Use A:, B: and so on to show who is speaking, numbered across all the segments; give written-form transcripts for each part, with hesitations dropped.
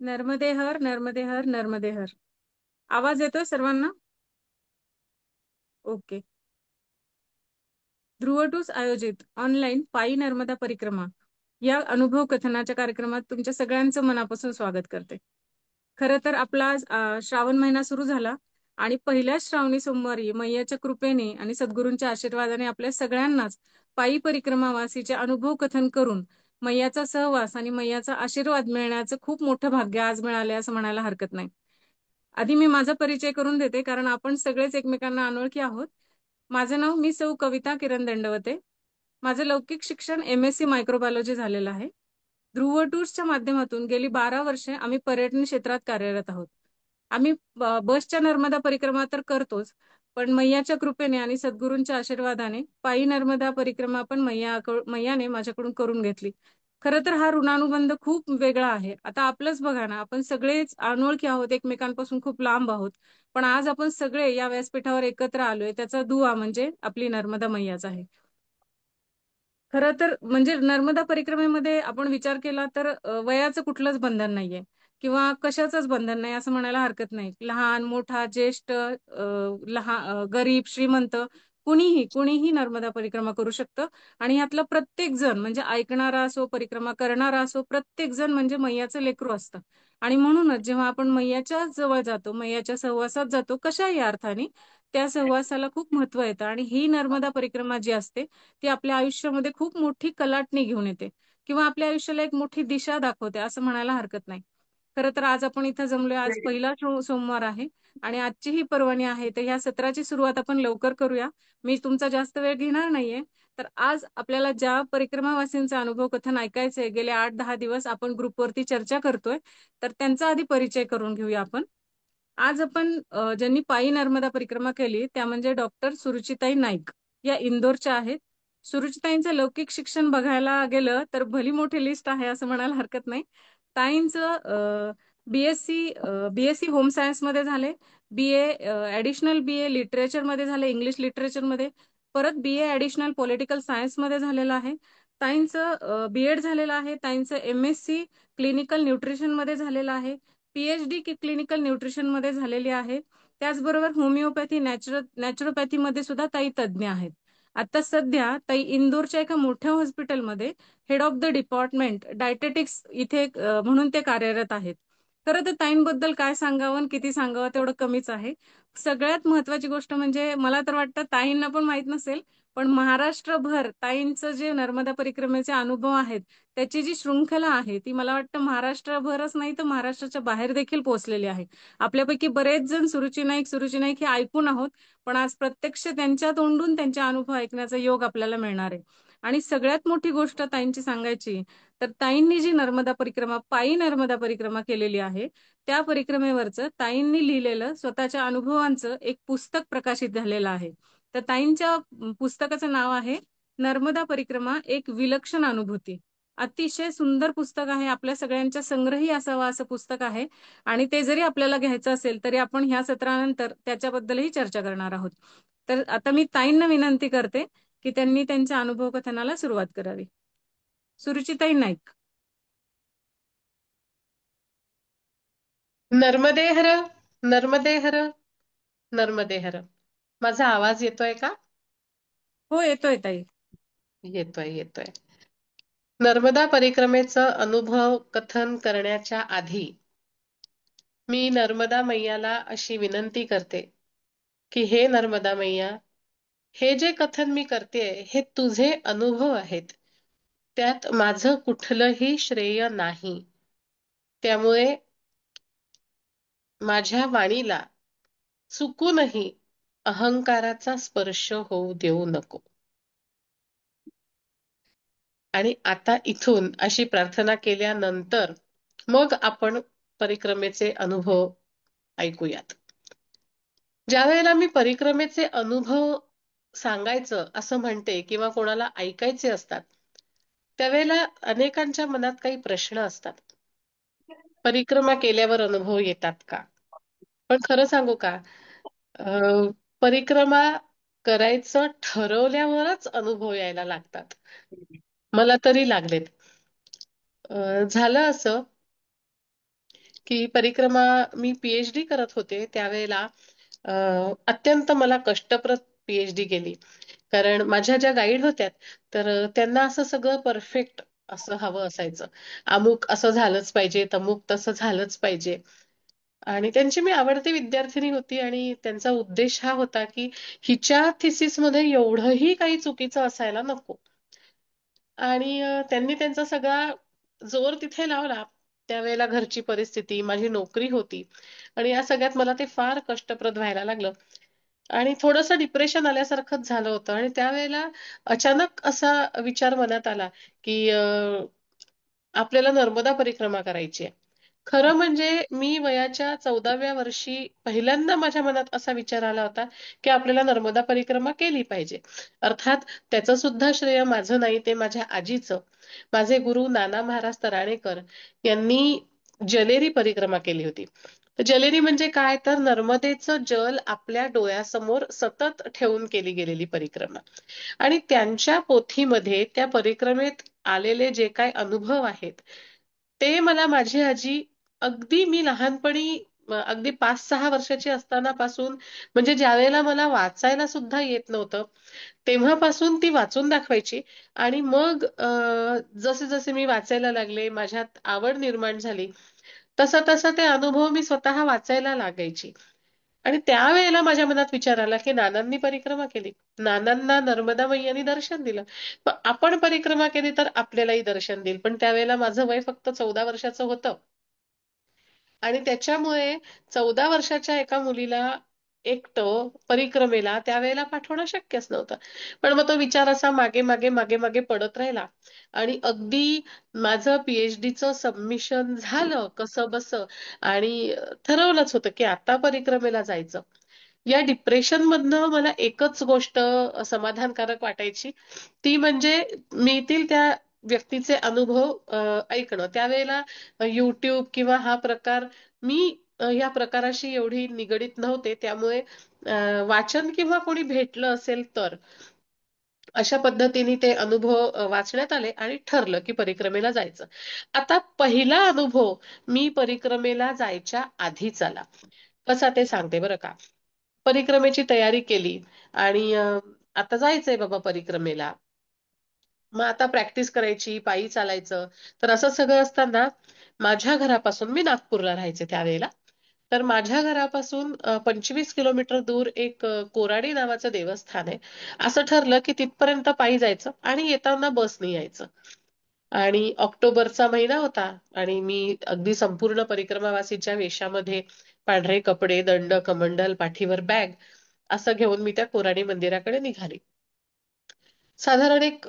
A: नर्मदे हर, नर्मदे हर, नर्मदे हर. आवाज येतोय सर्वांना? ओके. ध्रुव टूर्स आयोजित ऑनलाईन पायी नर्मदा परिक्रमा या अनुभव कथनाच्या कार्यक्रमात तुमच्या सगळ्यांचं मनापासून स्वागत करते. खरं तर आपला श्रावण महिना सुरू झाला आणि पहिल्याच श्रावणी सोमवारी मैयाच्या कृपेने आणि सद्गुरूंच्या आशीर्वादाने आपल्या सगळ्यांनाच पायी परिक्रमा वासीचे अनुभव कथन करून मैयाचा सहवास आणि मैयाचा आशीर्वाद मिळण्याचं खूप मोठं भाग्य आज मिळाले असं म्हणायला हरकत नाही. आधी मी माझा परिचय करून देते, कारण आपण सगळेच एकमेकांना अनोळखी आहोत. माझं नाव मी सौ कविता किरण दंडवते. माझं लौकिक शिक्षण MSc मायक्रोबायोलॉजी झालेलं आहे. ध्रुव टूर्सच्या माध्यमातून गेली 12 वर्षे आम्ही पर्यटन क्षेत्रात कार्यरत आहोत. आम्ही बसच्या नर्मदा परिक्रमा तर करतोच, पण मैयाच्या कृपेने आणि सद्गुरूंच्या आशीर्वादाने पायी नर्मदा परिक्रमा पण मैयाने माझ्याकडून करून घेतली. खरं तर हा ऋणानुबंध खूप वेगळा आहे. आता आपलंच बघा ना, आपण सगळेच अनोळखी आहोत, एकमेकांपासून खूप लांब आहोत, पण आज आपण सगळे या व्यासपीठावर एकत्र आलोय त्याचा दुवा म्हणजे आपली नर्मदा मैयाच आहे. खरं तर म्हणजे नर्मदा परिक्रमेमध्ये आपण विचार केला तर वयाचं कुठलंच बंधन नाहीये किंवा कशाचंच बंधन नाही असं म्हणायला हरकत नाही. लहान मोठा ज्येष्ठ लहान गरीब श्रीमंत कुणीही कुणीही नर्मदा परिक्रमा करू शकतं. आणि यातला प्रत्येक जण म्हणजे ऐकणारा असो परिक्रमा करणारा असो, प्रत्येक जण म्हणजे मैयाचं लेकरू असतं. आणि म्हणूनच जेव्हा आपण मैयाच्या जवळ जातो, मैयाच्या सहवासात जातो कशाही अर्थाने, त्या सहवासाला खूप महत्व येतं. आणि ही नर्मदा परिक्रमा जी असते ती आपल्या आयुष्यामध्ये खूप मोठी कलाटणी घेऊन येते किंवा आपल्या आयुष्याला एक मोठी दिशा दाखवते असं म्हणायला हरकत नाही. खरं तर आज आपण इथं जमलोय, आज पहिला सोमवार आहे आणि आजची ही पर्वणी आहे, तर ह्या सत्राची सुरुवात आपण लवकर करूया. मी तुमचा जास्त वेळ घेणार नाहीये. तर आज आपल्याला ज्या परिक्रमावासींचा अनुभव कथन ऐकायचंय, गेले 8-10 दिवस आपण ग्रुपवरती चर्चा करतोय, तर त्यांचा आधी परिचय करून घेऊया आपण. आज आपण ज्यांनी पायी नर्मदा परिक्रमा केली त्या म्हणजे डॉक्टर सुरुचिताई नाईक, या इंदोरच्या आहेत. सुरुचिताईंचं लौकिक शिक्षण बघायला गेलं तर भली मोठी लिस्ट आहे असं म्हणायला हरकत नाही. ताईंचं बीएससी होम सायन्स मध्ये झाले, ऍडिशनल BA लिटरेचर मध्ये झाले, इंग्लिश लिटरेचर मध्ये, परत BA ऍडिशनल पॉलिटिकल सायन्स मध्ये झालेलं आहे. ताईंचं B.Ed झालेलं आहे. ताईंचं MSc क्लिनिकल न्यूट्रिशन मध्ये झालेलं आहे. PhD क्लिनिकल न्यूट्रिशन मध्ये झालेली आहे. त्याचबरोबर होमिओपॅथी नॅचरोपॅथी मध्ये सुद्धा ताई तज्ज्ञ आहेत. आता सध्या ताई इंदोरच्या एका मोठ्या हॉस्पिटलमध्ये head of the department dietetics इथे म्हणून ते कार्यरत आहेत. खरं तर ताईंबद्दल काय सांगावं आणि किती सांगावं तेवढं कमीच आहे. सगळ्यात महत्वाची गोष्ट म्हणजे मला तर वाटतं ताईंना पण माहित नसेल, पण महाराष्ट्रभर ताईंचं जे नर्मदा परिक्रमेचे अनुभव आहेत त्याची जी शृंखला आहे ती मला वाटतं महाराष्ट्रभरच नाही तर महाराष्ट्राच्या बाहेर देखील पोहोचलेली आहे. आपल्यापैकी बरेच जण सुरुची नाईक हे ऐकून आहोत, पण आज प्रत्यक्ष त्यांच्या तोंडून त्यांचे अनुभव ऐकण्याचा योग आपल्याला मिळणार आहे. आणि सगळ्यात मोठी गोष्ट ताईंची सांगायची तर ताईंनी जी नर्मदा परिक्रमा पायी नर्मदा परिक्रमा केलेली आहे त्या परिक्रमेवरचं ताईंनी लिहिलेलं स्वतःच्या अनुभवांचं एक पुस्तक प्रकाशित झालेलं आहे. तर ताईंच्या पुस्तकाचं नाव आहे नर्मदा परिक्रमा एक विलक्षण अनुभूती. अतिशय सुंदर पुस्तक आहे, आपल्या सगळ्यांच्या संग्रही असावं असं पुस्तक आहे. आणि ते जरी आपल्याला घ्यायचं असेल तरी आपण ह्या सत्रानंतर त्याच्याबद्दलही चर्चा करणार आहोत. तर आता मी ताईंना विनंती करते की त्यांनी त्यांच्या अनुभव कथनाला सुरुवात करावी. सुरुचिताई नाईक.
B: नर्मदे हर, नर्मदे हर, नर्मदे हर. माझा आवाज येतोय का?
A: हो, येतोय ताई.
B: येतोय येतोय. नर्मदा परिक्रमेचं अनुभव कथन करण्याच्या आधी मी नर्मदा मैयाला अशी विनंती करते की हे नर्मदा मैया, हे जे कथन मी करते हे तुझे अनुभव आहेत, त्यात माझं कुठलंही श्रेय नाही. त्यामुळे माझ्या वाणीला चुकूनही अहंकाराचा स्पर्श होऊ देऊ नको. आणि आता इथून अशी प्रार्थना केल्यानंतर मग आपण परिक्रमेचे अनुभव ऐकूयात. ज्या वेळेला मी परिक्रमेचे अनुभव सांगायचं असं म्हणते किंवा कोणाला ऐकायचे असतात, त्यावेळेला अनेकांच्या मनात काही प्रश्न असतात. परिक्रमा केल्यावर अनुभव येतात का? पण खरं सांगू का, परिक्रमा करायचं ठरवल्यावरच अनुभव यायला लागतात. मला तरी लागलेत. झालं असं की परिक्रमा मी पीएचडी करत होते त्यावेळेला अ, अत्यंत मला कष्टप्रद पीएचडी केली. कारण माझ्या ज्या गाईड होत्या तर त्यांना असं सगळं परफेक्ट असं हवं असायचं. अमुक असं झालंच पाहिजे, तमुक तसं झालंच पाहिजे. आणि त्यांची मी आवडती विद्यार्थिनी होती आणि त्यांचा उद्देश हा होता की हिच्या थिसिसमध्ये एवढंही काही चुकीचं असायला नको. आणि त्यांनी त्यांचा सगळा जोर तिथे लावला. त्यावेळेला घरची परिस्थिती, माझी नोकरी होती आणि या सगळ्यात मला ते फार कष्टप्रद व्हायला लागलं आणि थोडंसं डिप्रेशन आल्यासारखंच झालं होतं आणि त्यावेळेला अचानक असा विचार मनात आला, की आपल्याला नर्मदा परिक्रमा करायची आहे. खरं म्हणजे मी वयाच्या 14व्या वर्षी पहिल्यांदा माझ्या मनात असा विचार आला होता, की आपल्याला नर्मदा परिक्रमा केली पाहिजे. अर्थात त्याचं सुद्धा श्रेय माझं नाही, ते माझ्या आजीचं. माझे गुरु नाना महाराज तराणेकर यांनी जलेरी परिक्रमा केली होती. तर जलेरी म्हणजे काय? तर नर्मदेचं जल आपल्या डोळ्यासमोर सतत ठेवून केली गेलेली परिक्रमा. आणि त्यांच्या पोथीमध्ये त्या परिक्रमेत आलेले जे काही अनुभव आहेत, ते मला माझी आजी अगदी मी लहानपणी अगदी 5-6 वर्षाची असतानापासून म्हणजे ज्यावेळेला मला वाचायला सुद्धा येत नव्हतं, तेव्हापासून ती वाचून दाखवायची आणि मग जसे जसे मी वाचायला लागले, माझ्यात आवड निर्माण झाली, तसा तसा ते अनुभव मी स्वतः वाचायला लागायची. आणि त्यावेळेला माझ्या मनात विचार आला, की नानांनी परिक्रमा केली. नानांना नर्मदा मैयानी दर्शन दिलं. मग आपण परिक्रमा केली तर आपल्यालाही दर्शन देईल. पण त्यावेळेला माझं वय फक्त 14 वर्षाचं होतं. आणि त्याच्यामुळे 14 वर्षाच्या एका मुलीला एकटं परिक्रमेला त्यावेळेला पाठवणं शक्यच नव्हतं. पण मग तो विचार असा मागे, मागे, मागे, मागे पडत राहिला. आणि अगदी माझं पीएचडीचं सबमिशन झालं कसंबसं आणि ठरवलंच होतं, की आता परिक्रमेला जायचं. या डिप्रेशनमधनं मला एकच गोष्ट समाधानकारक वाटायची. ती म्हणजे मिळतील त्या व्यक्तीचे अनुभव ऐकणं. त्यावेळेला YouTube किंवा हा प्रकार मी या प्रकाराशी एवढी निगडीत नव्हते. त्यामुळे वाचन किंवा कोणी भेटलं असेल तर अशा पद्धतीने ते अनुभव वाचण्यात आले आणि ठरलं की परिक्रमेला जायचं. आता पहिला अनुभव मी परिक्रमेला जायच्या आधीच आला. कसा ते सांगते बरं का. परिक्रमेची तयारी केली आणि आता जायचंय बाबा परिक्रमेला. मग आता प्रॅक्टिस करायची, पायी चालायचं. तर असं सगळं असताना माझ्या घरापासून मी नागपूरला राहायचे त्यावेळेला. तर माझ्या घरापासून 25 किलोमीटर दूर एक कोराडी नावाचं देवस्थान आहे. असं ठरलं की तिथपर्यंत पायी जायचं आणि येताना बसने यायचं. आणि ऑक्टोबरचा महिना होता आणि मी अगदी संपूर्ण परिक्रमावासीच्या वेशामध्ये पांढरे कपडे, दंड, कमंडल, पाठीवर बॅग असं घेऊन मी त्या कोराडी मंदिराकडे निघाले. साधारण एक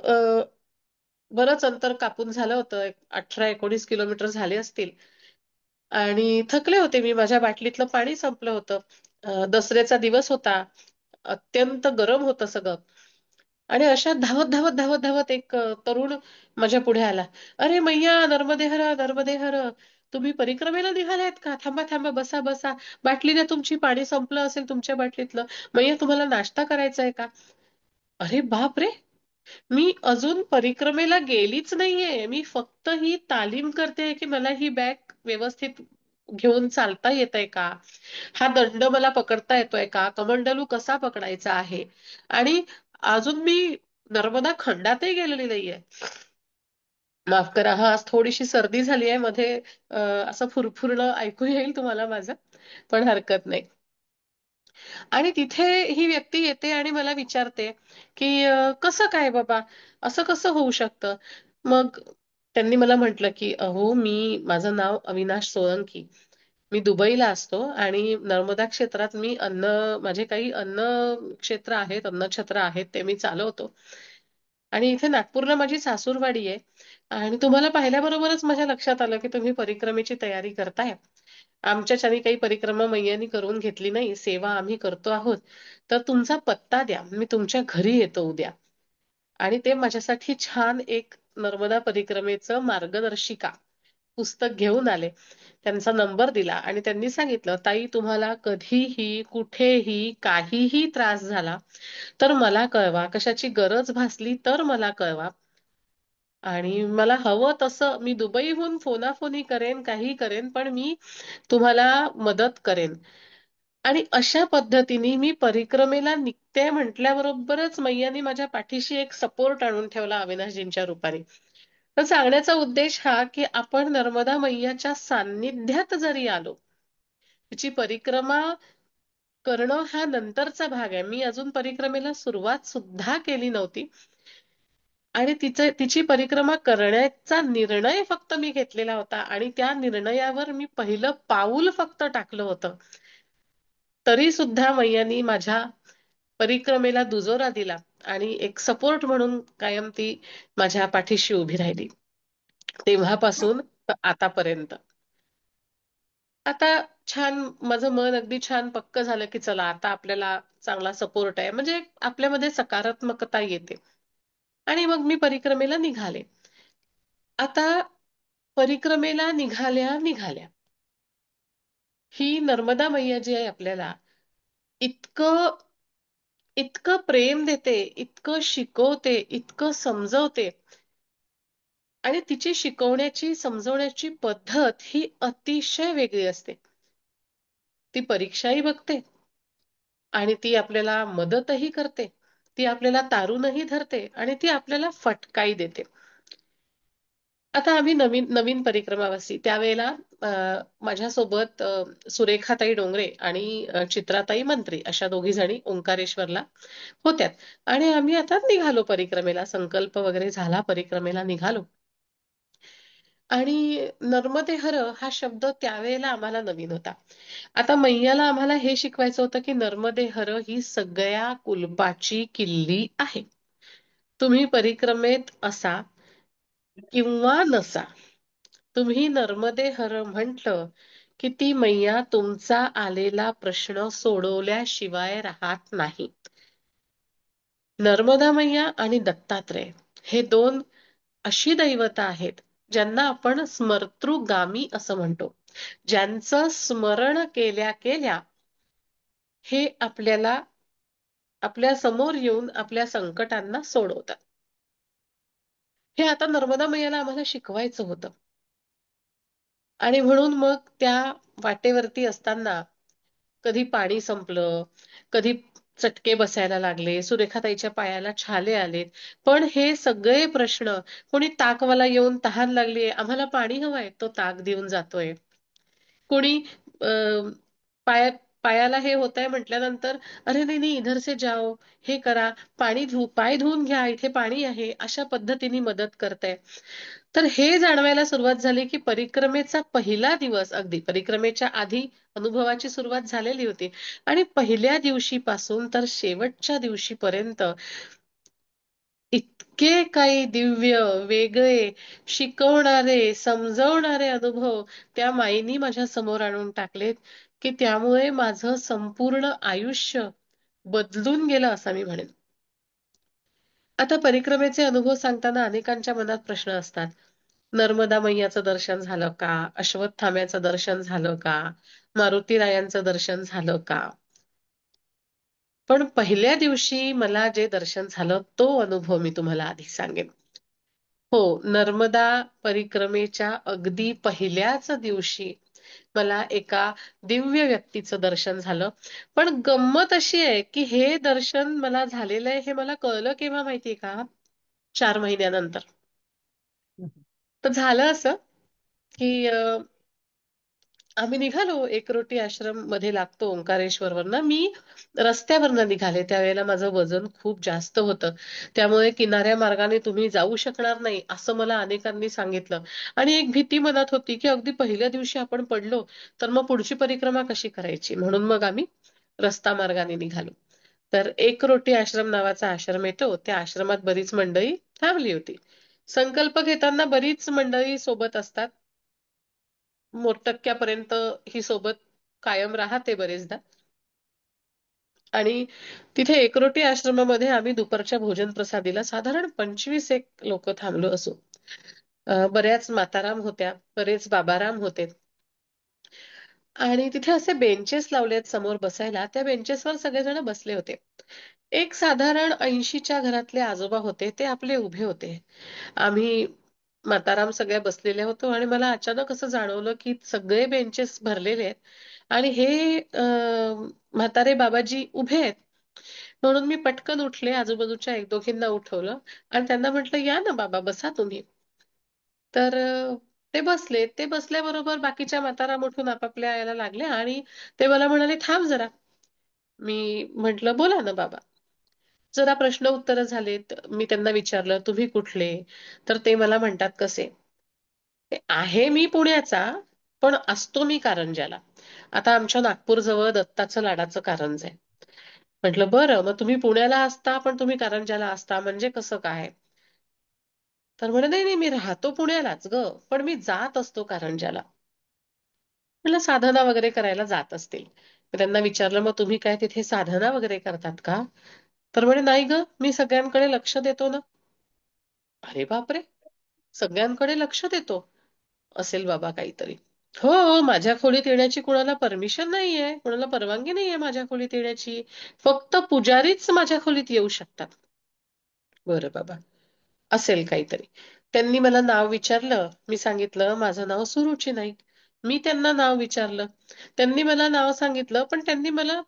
B: बरंच अंतर कापून झालं होतं. 18-19 किलोमीटर झाले असतील. आणि थकले होते मी. माझ्या बाटलीतलं पाणी संपलं होतं. दसऱ्याचा दिवस होता. अत्यंत गरम होतं सगळं. आणि अशा धावत, धावत, धावत, धावत एक तरुण माझ्या पुढे आला. "अरे मैया नर्मदे हर, नर्मदे हर. तुम्ही परिक्रमेला निघालायत का? थांबा, थांबा, बसा, बसा. बाटली द्या तुमची, पाणी संपलं असेल तुमच्या बाटलीतलं. मैया तुम्हाला नाश्ता करायचा आहे का?" अरे बापरे! मी अजून परिक्रमेला गेलीच नाहीये. मी फक्त ही तालीम करतेय, की मला ही बॅग व्यवस्थित घेऊन चालता येतंय का? हा दंड मला पकडता येतोय का? कमंडलू कसा पकडायचा आहे? आणि अजून मी नर्मदा खंडातही गेलेली नाहीये. माफ करा हां, आज थोडीशी सर्दी झाली आहे. मध्ये असं फुरफुरणं ऐकू येईल तुम्हाला माझं, पण हरकत नाही. आणि तिथे ही व्यक्ती येते आणि मला विचारते, की "कसं काय बाबा? असं कसं होऊ शकतं?" मग त्यांनी मला म्हटलं, की "अहो, माझं नाव अविनाश सोळंकी. मी दुबईला असतो आणि नर्मदा क्षेत्रात मी माझे काही अन्न क्षेत्र आहेत, अन्नछत्र आहेत, ते मी चालवतो. आणि इथे नागपूरला माझी सासूरवाडी आहे. आणि तुम्हाला पाहिल्याबरोबरच माझ्या लक्षात आलं, की तुम्ही परिक्रमेची तयारी करताय. आमच्याच्याने काही परिक्रमा मैयांनी करून घेतली नाही. सेवा आम्ही करतो आहोत. तर तुमचा पत्ता द्या. मी तुमच्या घरी येतो उद्या. आणि ते माझ्यासाठी छान एक नर्मदा परिक्रमेचं मार्गदर्शिका पुस्तक घेऊन आले. त्यांचा नंबर दिला आणि त्यांनी सांगितलं, "ताई तुम्हाला कधीही, कुठेही, काहीही त्रास झाला, तर मला कळवा. कशाची गरज भासली तर मला कळवा. आणि मला हवं तसं मी दुबईहून फोनाफोनी करेन, काही करेन, पण मी तुम्हाला मदत करेन. आणि अशा पद्धतीने मी परिक्रमेला निघते म्हटल्याबरोबरच मैयानी माझ्या पाठीशी एक सपोर्ट आणून ठेवला अविनाशजींच्या रूपाने. तर सांगण्याचा उद्देश हा की आपण नर्मदा मैयाच्या सान्निध्यात जरी आलो, तिची परिक्रमा करणं हा नंतरचा भाग आहे. मी अजून परिक्रमेला सुरुवात सुद्धा केली नव्हती. आणि तिची परिक्रमा करण्याचा निर्णय फक्त मी घेतलेला होता आणि त्या निर्णयावर मी पहिलं पाऊल फक्त टाकलं होतं. तरी सुद्धा मैयानी माझ्या परिक्रमेला दुजोरा दिला आणि एक सपोर्ट म्हणून कायम ती माझ्या पाठीशी उभी राहिली. तेव्हापासून तर आतापर्यंत. आता छान माझं मन अगदी छान पक्क झालं की चला आता आपल्याला चांगला सपोर्ट आहे, म्हणजे आपल्यामध्ये सकारात्मकता येते. आणि मग मी परिक्रमेला निघाले. आता परिक्रमेला निघाल्या निघाल्या ही नर्मदा मैया जी आहे आपल्याला इतकं इतकं प्रेम देते, इतकं शिकवते, इतकं समजवते. आणि तिची शिकवण्याची समजवण्याची पद्धत ही अतिशय वेगळी असते. ती परीक्षाही बघते आणि ती आपल्याला मदतही करते. ती आपल्याला तारूनही धरते आणि ती आपल्याला फटकाही देते. आता आम्ही नवीन नवीन परिक्रमावासी त्यावेळेला अ, माझ्यासोबत सुरेखाताई डोंगरे आणि चित्राताई मंत्री अशा दोघी जणी ओंकारेश्वरला होत्या. आणि आम्ही आता निघालो परिक्रमेला, संकल्प वगैरे झाला, परिक्रमेला निघालो. आणि नर्मदे हर हा शब्द त्यावेळेला आम्हाला नवीन होता. आता मैयाला आम्हाला हे शिकवायचं होतं की नर्मदे हर ही सगळ्या कुलपाची किल्ली आहे. तुम्ही परिक्रमेत असा किंवा नसा, तुम्ही नर्मदे हर म्हटलं की ती मैया तुमचा आलेला प्रश्न सोडवल्याशिवाय राहत नाही. नर्मदा मैया आणि दत्तात्रय हे दोन अशी दैवता आहेत ज्यांना आपण स्मर्तृगामी असं म्हणतो. ज्यांचं स्मरण केल्या केल्या हे आपल्याला आपल्या समोर येऊन आपल्या संकटांना सोडवतात. हे आता नर्मदा मैयाला आम्हाला शिकवायचं होतं. आणि म्हणून मग त्या वाटेवरती असताना कधी पाणी संपलं, कधी चटके बसायला लागले, सुरेखाताईच्या पायाला छाले आलेत. पण हे सगळे प्रश्न, कोणी ताकवाला येऊन तहान लागलीये, आम्हाला पाणी हवंय, तो ताक देऊन जातोय. कोणी अ, पाया पायाला हे होतंय म्हटल्यानंतर, अरे नाही नाही इधर से जाओ, हे करा, पाय धुवून घ्या, इथे पाणी आहे, अशा पद्धतीने मदत करताय. तर हे जाणवायला सुरुवात झाली की परिक्रमेचा पहिला दिवस अगदी परिक्रमेच्या आधी अनुभवाची सुरुवात झालेली होती. आणि पहिल्या दिवशीपासून तर शेवटच्या दिवशीपर्यंत इतके काही दिव्य, वेगळे, शिकवणारे, समजवणारे अनुभव त्या माईनी माझ्या समोर आणून टाकलेत, की त्यामुळे माझं संपूर्ण आयुष्य बदलून गेलं असं मी म्हणेन. आता परिक्रमेचे अनुभव सांगताना अनेकांच्या मनात प्रश्न असतात. नर्मदा मैयाचं दर्शन झालं का? अश्वत्थाम्याचं दर्शन झालं का? मारुतीरायांचं दर्शन झालं का? पण पहिल्या दिवशी मला जे दर्शन झालं तो अनुभव मी तुम्हाला आधी सांगेन. हो, नर्मदा परिक्रमेच्या अगदी पहिल्याच दिवशी मला एका दिव्य व्यक्तीचं दर्शन झालं. पण गंमत अशी आहे, की हे दर्शन मला झालेलं आहे हे मला कळलं केव्हा माहितीये का? 4 महिन्यानंतर. तर झालं असं, की आम्ही निघालो एकरोटी आश्रम मध्ये लागतो ओंकारेश्वरवरनं. मी रस्त्यावरनं निघाले. त्यावेळेला माझं वजन खूप जास्त होतं. त्यामुळे किनाऱ्या मार्गाने तुम्ही जाऊ शकणार नाही असं मला अनेकांनी सांगितलं. आणि एक भीती मनात होती, की अगदी पहिल्या दिवशी आपण पडलो तर मग पुढची परिक्रमा कशी करायची? म्हणून मग आम्ही रस्ता मार्गाने निघालो. तर एकरोटी आश्रम नावाचा आश्रम येतो. त्या आश्रमात बरीच मंडळी थांबली होती. संकल्प घेताना बरीच मंडळी सोबत असतात. मोठ्ठक्क्यापर्यंत ही सोबत कायम राहते बरेचदा. आणि तिथे एकरोटी आश्रमामध्ये आम्ही दुपारच्या भोजन प्रसादीला साधारण 25 एक लोक थांबलो असू. बऱ्याच माताराम होत्या, बरेच बाबाराम होते. आणि तिथे असे बेंचेस लावले आहेत समोर बसायला. त्या बेंचेसवर सगळेजण बसले होते. एक साधारण 80च्या घरातले आजोबा होते, ते आपले उभे होते. आम्ही म्हाताराम सगळ्या बसलेल्या होतो आणि मला अचानक असं जाणवलं की सगळे बेंचेस भरलेले आहेत आणि हे म्हातारे बाबाजी उभे आहेत. म्हणून मी पटकन उठले, आजूबाजूच्या एक दोघींना उठवलं आणि त्यांना म्हटलं, या ना बाबा, बसा तुम्ही. तर ते बसले. ते बसल्याबरोबर बाकीच्या म्हातारा उठून आपापल्या याला लागल्या आणि ते मला म्हणाले, थांब जरा. मी म्हटलं, बोला ना बाबा. जरा प्रश्न उत्तर झालेत. मी त्यांना विचारलं, तुम्ही कुठले? तर ते मला म्हणतात, कसे? ते आहे मी पुण्याचा, पण असतो मी कारंज्याला. आता आमच्या नागपूर जवळ दत्ताचं लाडाचं कारंज आहे. म्हटलं, बरं, मग तुम्ही पुण्याला असता पण तुम्ही कारंज्याला असता म्हणजे कसं काय? तर म्हणे, नाही नाही, मी राहतो पुण्यालाच ग, पण मी जात असतो कारंज्याला. म्हटलं, साधना वगैरे करायला जात असतील. मी त्यांना विचारलं, मग तुम्ही काय तिथे साधना वगैरे करतात का? तर म्हणे, नाही ग, मी सगळ्यांकडे लक्ष देतो ना. अरे बापरे, सगळ्यांकडे लक्ष देतो. असेल बाबा काहीतरी. हो, माझ्या खोलीत येण्याची कुणाला परमिशन नाहीये, कुणाला परवानगी नाहीये माझ्या खोलीत येण्याची. फक्त पुजारीच माझ्या खोलीत येऊ शकतात. बरं बाबा, असेल काहीतरी. त्यांनी मला नाव विचारलं. मी सांगितलं, माझं नाव सुरुची नाईक. मी त्यांना नाव विचारलं. त्यांनी मला नाव सांगितलं, पण त्यांनी मला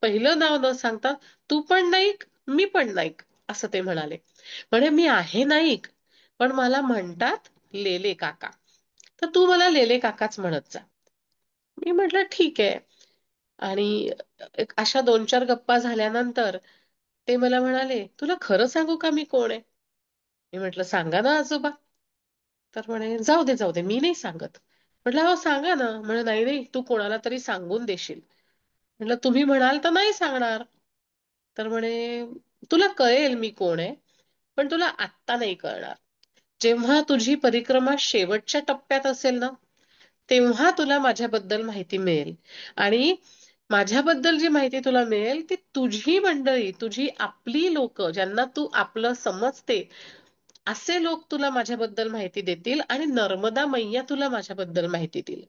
B: पहिलं नाव न सांगता तू पण नाईक, मी पण नाईक, असं ते म्हणाले. म्हणे, मी आहे नाईक, पण मला म्हणतात लेले काका. तर तू मला लेले काकाच म्हणत जा. मी म्हटलं, ठीक आहे. आणि एक अशा 2-4 गप्पा झाल्यानंतर ते मला म्हणाले, तुला खरं सांगू का मी कोण आहे? मी म्हटलं, सांगा ना आजोबा. तर म्हणे, जाऊ दे जाऊ दे, मी नाही सांगत. म्हटलं, हो सांगा ना. म्हणे, नाही नाही, तू कोणाला तरी सांगून देशील. म्हटलं, तुम्ही म्हणाल तर नाही सांगणार. तर म्हणे, तुला कळेल मी कोण आहे, पण तुला आत्ता नाही कळणार. जेव्हा तुझी परिक्रमा शेवटच्या टप्प्यात असेल ना, तेव्हा तुला माझ्याबद्दल माहिती मिळेल. आणि माझ्याबद्दल जी माहिती तुला मिळेल ती तुझी मंडळी, तुझी आपली लोक, ज्यांना तू आपलं समजते, असे लोक तुला माझ्याबद्दल माहिती देतील आणि नर्मदा मैया तुला माझ्याबद्दल माहिती देईल.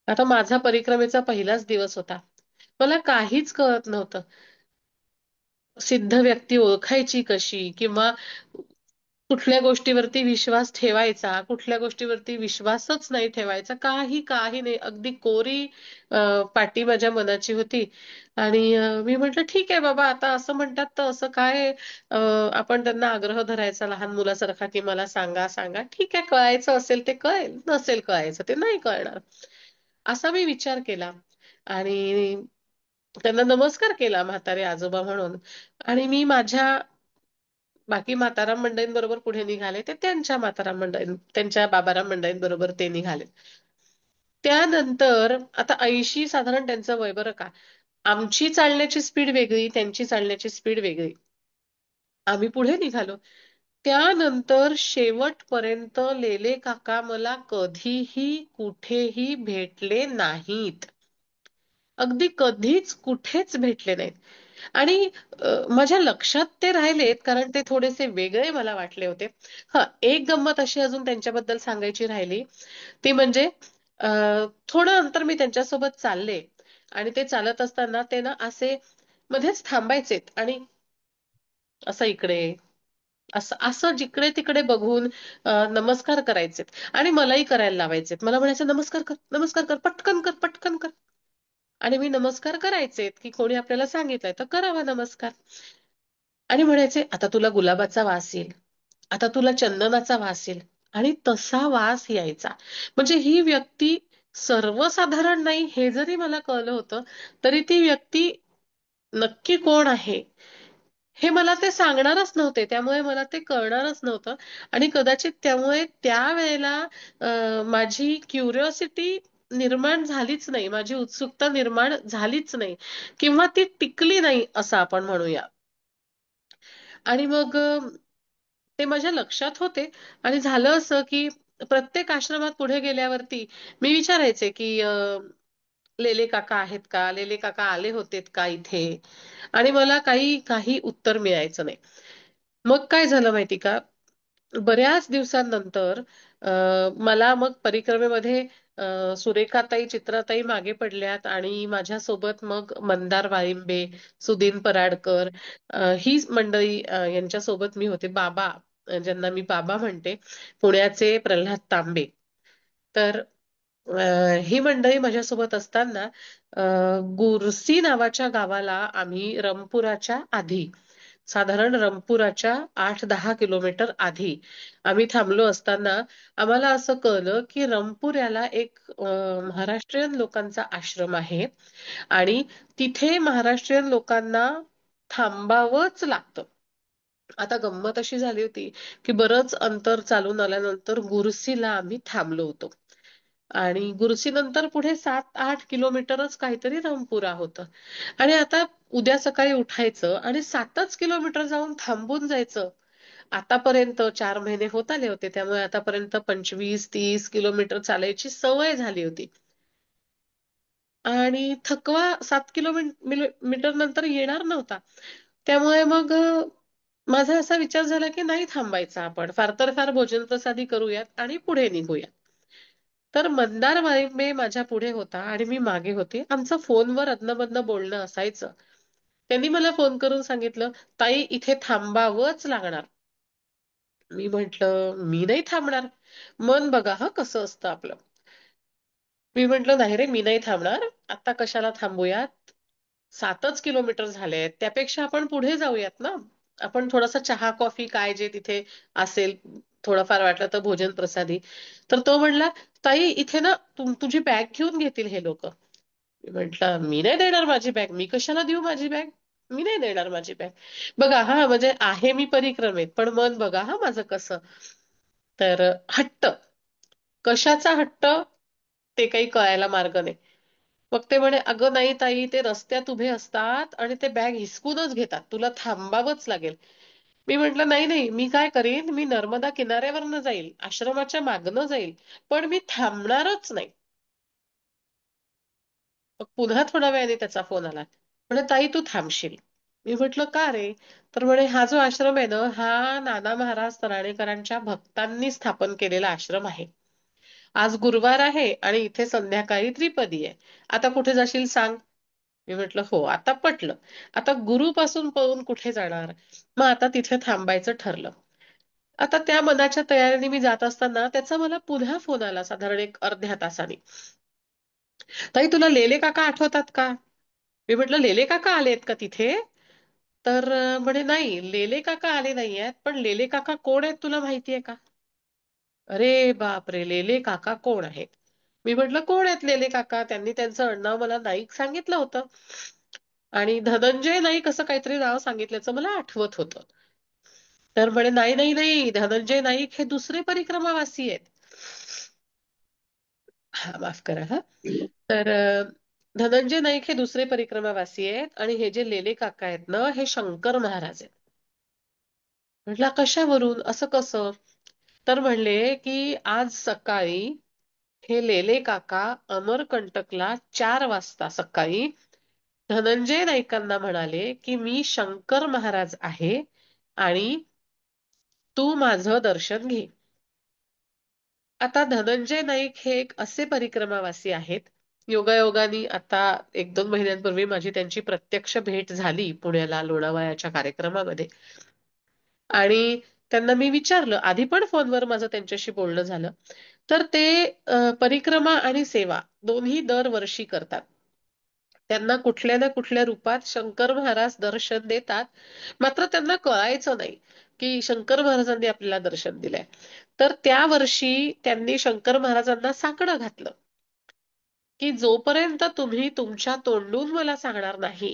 B: आता माझा परिक्रमेचा पहिलाच दिवस होता. मला काहीच कळत नव्हतं. सिद्ध व्यक्ती ओळखायची कशी, किंवा कुठल्या गोष्टीवरती विश्वास ठेवायचा, कुठल्या गोष्टीवरती विश्वासच नाही ठेवायचा, काही काही नाही. अगदी कोरी पाटी माझ्या मनाची होती. आणि मी म्हटलं, ठीक आहे बाबा, आता असं म्हणतात तर असं काय, आपण त्यांना आग्रह धरायचा लहान मुलासारखा की मला सांगा सांगा. ठीक आहे, कळायचं असेल ते कळेल, नसेल कळायचं ते नाही कळणार, असा मी विचार केला. आणि त्यांना नमस्कार केला म्हातारे आजोबा म्हणून. आणि मी माझ्या बाकी म्हाताराम मंडळींबरोबर पुढे निघाले. ते त्यांच्या म्हाताराम मंडळी, त्यांच्या बाबाराम मंडळींबरोबर ते निघाले. त्यानंतर आता 80 साधारण त्यांचं वय, बरं का. आमची चालण्याची स्पीड वेगळी, त्यांची चालण्याची स्पीड वेगळी. आम्ही पुढे निघालो. त्यानंतर शेवटपर्यंत लेले काका मला कधीही कुठेही भेटले नाहीत. अगदी कधीच कुठेच भेटले नाहीत. आणि माझ्या लक्षात ते राहिलेत कारण ते थोडेसे वेगळे मला वाटले होते. हा, एक गंमत अशी अजून त्यांच्याबद्दल सांगायची राहिली, ती म्हणजे अ, थोडं अंतर मी त्यांच्यासोबत चालले आणि ते चालत असताना ते ना असे मध्येच थांबायचेत आणि असं इकडे, असं असं जिकडे तिकडे बघून नमस्कार करायचेत आणि मलाही करायला लावायचेत. मला म्हणायचं, नमस्कार कर, नमस्कार कर, पटकन कर, पटकन कर. आणि मी नमस्कार करायचेत की कोणी आपल्याला सांगितलंय तर करावा नमस्कार. आणि म्हणायचे, आता तुला गुलाबाचा वास येईल, आता तुला चंदनाचा वास येईल. आणि तसा वास यायचा. म्हणजे ही व्यक्ती सर्वसाधारण नाही हे जरी मला कळलं होतं, तरी ती व्यक्ती नक्की कोण आहे हे मला ते सांगणारच नव्हते. त्यामुळे मला ते कळणारच नव्हतं. आणि कदाचित त्यामुळे त्यावेळेला माझी क्युरिओसिटी निर्माण झालीच नाही, माझी उत्सुकता निर्माण झालीच नाही, किंवा ती टिकली नाही असं आपण म्हणूया. आणि मग ते माझ्या लक्षात होते. आणि झालं असं की प्रत्येक आश्रमात पुढे गेल्यावरती मी विचारायचे की लेले काका आहेत का, लेले काका आले होतेत का इथे. आणि मला काही काही उत्तर मिळायचं नाही. मग काय झालं माहिती का, बऱ्याच दिवसांनंतर मला मग परिक्रमेमध्ये सुरेखाताई, चित्राताई मागे पडल्यात आणि माझ्यासोबत मग मंदार वाळिंबे, सुदीन पराडकर, ही मंडळी, यांच्यासोबत मी होते. बाबा, ज्यांना मी बाबा म्हणते, पुण्याचे प्रल्हाद तांबे. तर ही मंडळी माझ्यासोबत असताना गुरसी नावाच्या गावाला आम्ही रंगपुराच्या आधी, साधारण रंगपुराच्या 8-10 किलोमीटर आधी आम्ही थांबलो असताना आम्हाला असं कळलं की रंगपूर याला एक महाराष्ट्रीयन लोकांचा आश्रम आहे आणि तिथे महाराष्ट्रीयन लोकांना थांबावंच लागतं. आता गंमत अशी झाली होती की बरंच अंतर चालून आल्यानंतर गुरसीला आम्ही थांबलो होतो. आणि गुरसी नंतर पुढे 7-8 किलोमीटरच काहीतरी रामपुरा होतं. आणि आता उद्या सकाळी उठायचं आणि 7च किलोमीटर जाऊन थांबून जायचं. आतापर्यंत 4 महिने होत आले होते, त्यामुळे आतापर्यंत 25-30 किलोमीटर चालायची सवय झाली होती. आणि थकवा 7 किलोमीटर नंतर येणार नव्हता. त्यामुळे मग माझा असा विचार झाला की नाही थांबायचा, आपण फार तर फार भोजन प्रसादी करूयात आणि पुढे निघूयात. तर मंदार वाळिंबे माझ्या पुढे होता आणि मी मागे होते. आमचं फोनवर अदनमधनं बोलणं असायचं. त्यांनी मला फोन करून सांगितलं, ताई इथे थांबावंच लागणार. मी म्हंटल मी नाही थांबणार. मन बघा हा कसं असतं आपलं. मी म्हंटल नाही रे, मी नाही थांबणार. आता कशाला थांबूयात? 7च किलोमीटर झालेत, त्यापेक्षा आपण पुढे जाऊयात ना. आपण थोडासा चहा कॉफी काय जे तिथे असेल, थोडंफार वाटलं तर भोजन प्रसादी. तर तो म्हणला, ताई इथे ना तुझी बॅग घेऊन घेतील हे लोक. मी म्हंटल मी नाही देणार माझी बॅग, मी कशाला देऊ माझी बॅग, मी नाही देणार माझी बॅग. बघा हा, म्हणजे आहे मी परिक्रमेत, पण मन बघा हा माझं कसं. तर हट्ट, कशाचा हट्ट ते काही कळायला मार्ग नाही. मग ते म्हणे, अगं नाही ताई, ते रस्त्यात उभे असतात आणि ते बॅग हिसकूनच घेतात, तुला थांबावंच लागेल. मी म्हंटल नाही नाही, मी काय करीन, मी नर्मदा किनाऱ्यावरनं जाईल, आश्रमाच्या मागनं जाईल, पण मी थांबणारच नाही. मग पुन्हा थोड्या वेळाने त्याचा फोन आला. म्हणे ताई तू थांबशील. मी म्हटलं का रे? तर म्हणे हा जो आश्रम आहे ना, हा नाना महाराज तराणेकरांच्या भक्तांनी स्थापन केलेला आश्रम आहे. आज गुरुवार आहे आणि इथे संध्याकाळी त्रिपदी आहे. आता कुठे जाशील सांग? मी म्हटलं हो, आता पटलं. आता गुरुपासून पळून कुठे जाणार? मग आता तिथे थांबायचं ठरलं. आता त्या मनाच्या तयारीने मी जात असताना त्याचा मला पुन्हा फोन आला, साधारण एक अर्ध्या तासाने. ताई तुला लेले काका आठवतात का? मी म्हटलं लेले काका आलेत का तिथे? तर म्हणे नाही, लेले काका आले नाहीयेत, पण लेले काका कोण आहेत तुला माहितीये का? अरे बापरे, लेले काका कोण आहेत? मी म्हटलं कोण आहेत लेले काका? त्यांनी त्यांचं आडनाव मला नाईक सांगितलं होतं आणि धनंजय नाईक असं काहीतरी नाव सांगितल्याचं मला आठवत होतं. तर म्हणे नाही नाही नाही, धनंजय नाईक हे दुसरे परिक्रमावासी आहेत. हा माफ करा हा. तर धनंजय नाईक हे दुसरे परिक्रमावासी आहेत आणि हे जे लेले काका आहेत ना, हे शंकर महाराज आहेत. म्हटलं कशावरून, असं कसं? तर म्हणले की आज सकाळी हे लेले काका अमरकंटकला 4 वाजता सकाळी धनंजय नाईकांना म्हणाले की मी शंकर महाराज आहे आणि तू माझं दर्शन घे. आता धनंजय नाईक हे एक असे परिक्रमावासी आहेत, योगायोगाने आता 1-2 महिन्यांपूर्वी माझी त्यांची प्रत्यक्ष भेट झाली पुण्याला लोणावळ्याच्या कार्यक्रमामध्ये. आणि त्यांना मी विचारलं, आधी पण फोनवर माझं त्यांच्याशी बोलणं झालं. तर ते परिक्रमा आणि सेवा दोन्ही दरवर्षी करतात. त्यांना कुठल्या ना कुठल्या रूपात शंकर महाराज दर्शन देतात. मात्र त्यांना कळायचं नाही की शंकर महाराजांनी आपल्याला दर्शन दिलंय. तर त्या वर्षी त्यांनी शंकर महाराजांना साकडं घातलं की जोपर्यंत तुम्ही तुमच्या तोंडून मला सांगणार नाही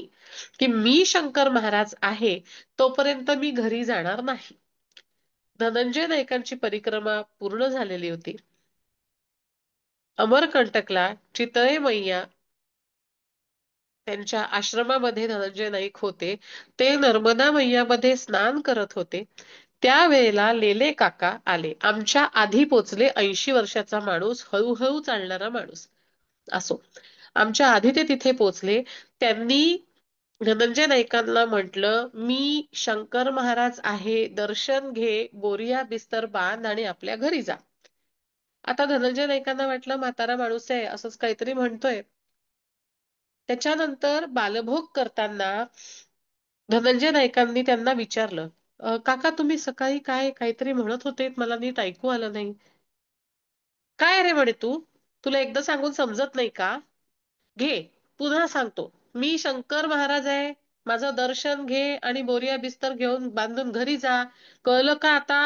B: की मी शंकर महाराज आहे, तोपर्यंत मी घरी जाणार नाही. धनंजय नाईकांची परिक्रमा पूर्ण झालेली होती. अमरकंटकला चितळे मैया त्यांच्या आश्रमामध्ये धनंजय नाईक होते. ते नर्मदा मैयामध्ये स्नान करत होते. त्यावेळेला लेले काका आले. आमच्या आधी पोचले, 80 वर्षाचा माणूस, हळूहळू चालणारा माणूस. असो, आमच्या आधी ते तिथे पोचले. त्यांनी धनंजय नाईकांना म्हटलं, मी शंकर महाराज आहे, दर्शन घे, बोरिया बिस्तर बांध आणि आपल्या घरी जा. आता धनंजय नाईकांना वाटलं म्हातारा माणूस आहे, असंच काहीतरी म्हणतोय. त्याच्यानंतर बालभोग करताना धनंजय नाईकांनी त्यांना विचारलं, काका तुम्ही सकाळी काय काहीतरी म्हणत होते, मला नीट ऐकू आलं नाही. काय रे म्हणे तू, तुला एकदा सांगून समजत नाही का? घे, पुन्हा सांगतो. मी शंकर महाराज आहे. माझं दर्शन घे आणि बोरिया बिस्तर घेऊन बांधून घरी जा. कळलं का आता?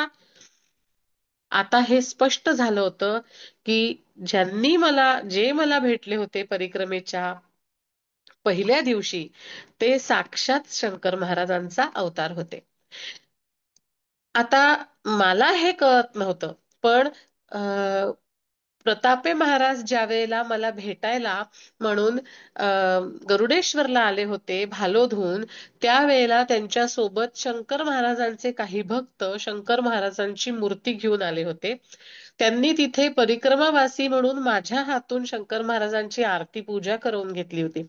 B: आता हे स्पष्ट झालं होतं की जे मला भेटले होते परिक्रमेच्या पहिल्या दिवशी, ते साक्षात शंकर महाराजांचा अवतार होते. आता मला हे कळत नव्हतं, पण प्रतापे महाराज ज्या वेळेला मला भेटायला म्हणून गरुडेश्वरला आले होते भालोधून, त्यावेळेला त्यांच्या सोबत शंकर महाराजांचे काही भक्त शंकर महाराजांची मूर्ती घेऊन आले होते. त्यांनी तिथे परिक्रमावासी म्हणून माझ्या हातून शंकर महाराजांची आरती पूजा करून घेतली होती.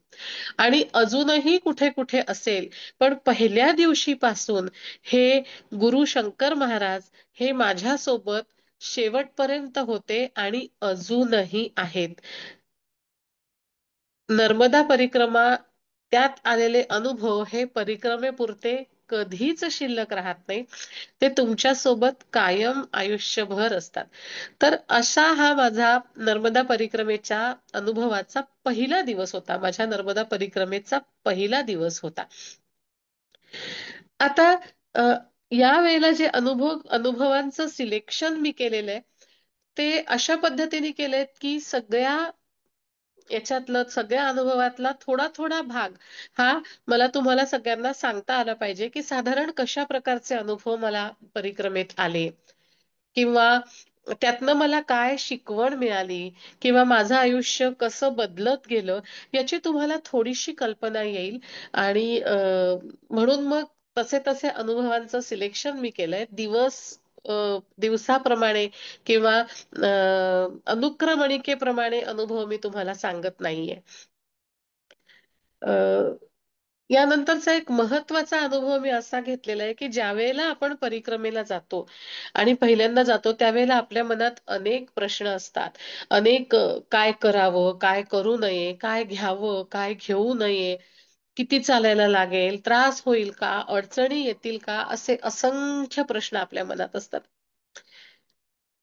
B: आणि अजूनही कुठे कुठे असेल, पण पहिल्या दिवशीपासून हे गुरु शंकर महाराज हे माझ्या सोबत शेवटपर्यंत होते आणि अजूनही आहेत. नर्मदा परिक्रमा, त्यात आलेले अनुभव हे परिक्रमेपुरते कधीच शिल्लक राहत नाही. ते तुमच्या सोबत कायम आयुष्यभर असतात. तर असा हा माझा नर्मदा परिक्रमेच्या अनुभवाचा पहिला दिवस होता. माझ्या नर्मदा परिक्रमेचा पहिला दिवस होता. आता अ, या वेळेला जे अनुभवांचं सिलेक्शन मी केलेलं आहे, ते अशा पद्धतीने केलेत की सगळ्या अनुभवातला थोडा थोडा भाग हा मला तुम्हाला सगळ्यांना सांगता आला पाहिजे, की साधारण कशा प्रकारचे अनुभव मला परिक्रमेत आले, किंवा त्यातनं मला काय शिकवण मिळाली, किंवा माझं आयुष्य कसं बदलत गेलं, याची तुम्हाला थोडीशी कल्पना येईल. आणि म्हणून मग तसे तसे अनुभवांचं सिलेक्शन मी केलंय. अ, दिवसाप्रमाणे किंवा अनुक्रमणिकेप्रमाणे अनुभव मी तुम्हाला सांगत नाहीये. अ, यानंतरचा एक महत्वाचा अनुभव मी असा घेतलेला आहे, की ज्या वेळेला आपण परिक्रमेला जातो आणि पहिल्यांदा जातो, त्यावेळेला आपल्या मनात अनेक प्रश्न असतात. काय करावं, काय करू नये, काय घ्यावं, काय घेऊ नये, किती चालायला लागेल, त्रास होईल का, अडचणी येतील का, असे असंख्य प्रश्न आपल्या मनात असतात.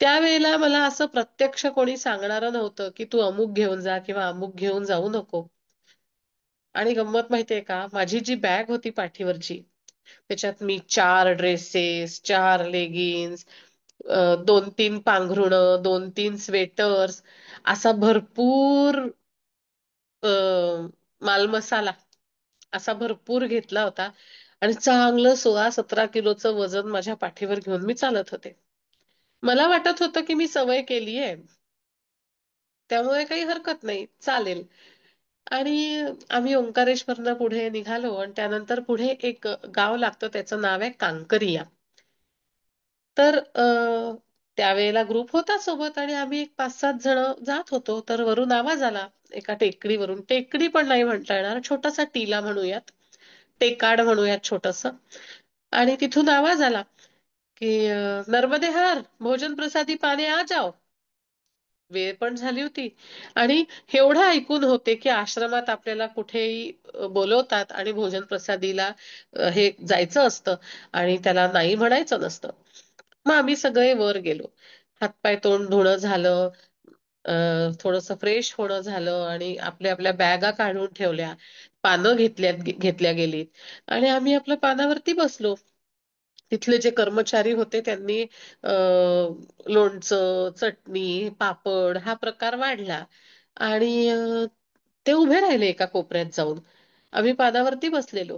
B: त्यावेळेला मला असं प्रत्यक्ष कोणी सांगणारं नव्हतं, की तू अमुक घेऊन जा किंवा अमुक घेऊन जाऊ नको. आणि गंमत माहितीये का, माझी जी बॅग होती पाठीवरची, त्याच्यात मी 4 ड्रेसेस, 4 लेगिन्स, 2-3 पांघरुणं, 2-3 स्वेटर्स, असा भरपूर अ, मालमसाला असा भरपूर घेतला होता. आणि चांगलं 16-17 किलोचं वजन माझ्या पाठीवर घेऊन मी चालत होते. मला वाटत होतं की मी सवय केलीये, त्यामुळे काही हरकत नाही, चालेल. आणि आम्ही ओंकारेश्वरनं पुढे निघालो आणि त्यानंतर पुढे एक गाव लागतं, त्याचं नाव आहे कांकरिया. तर त्यावेळेला ग्रुप होता सोबत आणि आम्ही एक 5-7 जण जात होतो. तर वरून आवाज आला एका टेकडीवरून, टेकडी पण नाही म्हणता येणार, छोटासा टीला म्हणूयात, टेकाड म्हणूयात छोटस. आणि तिथून आवाज आला की नर्मदे हर, भोजन प्रसादी पाने आ जाओ. वेळ पण झाली होती आणि एवढं ऐकून होते की आश्रमात आपल्याला कुठेही बोलवतात आणि भोजन प्रसादीला हे जायचं असतं आणि त्याला नाही म्हणायचं नसतं. मग आम्ही सगळे वर गेलो. हातपाय तोंड धुणं झालं, थोडंसं फ्रेश होणं झालं आणि आपल्या आपल्या बॅगा काढून ठेवल्या, पानं घेतल्या गेलीत आणि आम्ही आपल्या पानावरती बसलो. तिथले जे कर्मचारी होते त्यांनी लोणचं, चटणी, पापड हा प्रकार वाढला आणि ते उभे राहिले एका कोपऱ्यात जाऊन. आम्ही पानावरती बसलेलो.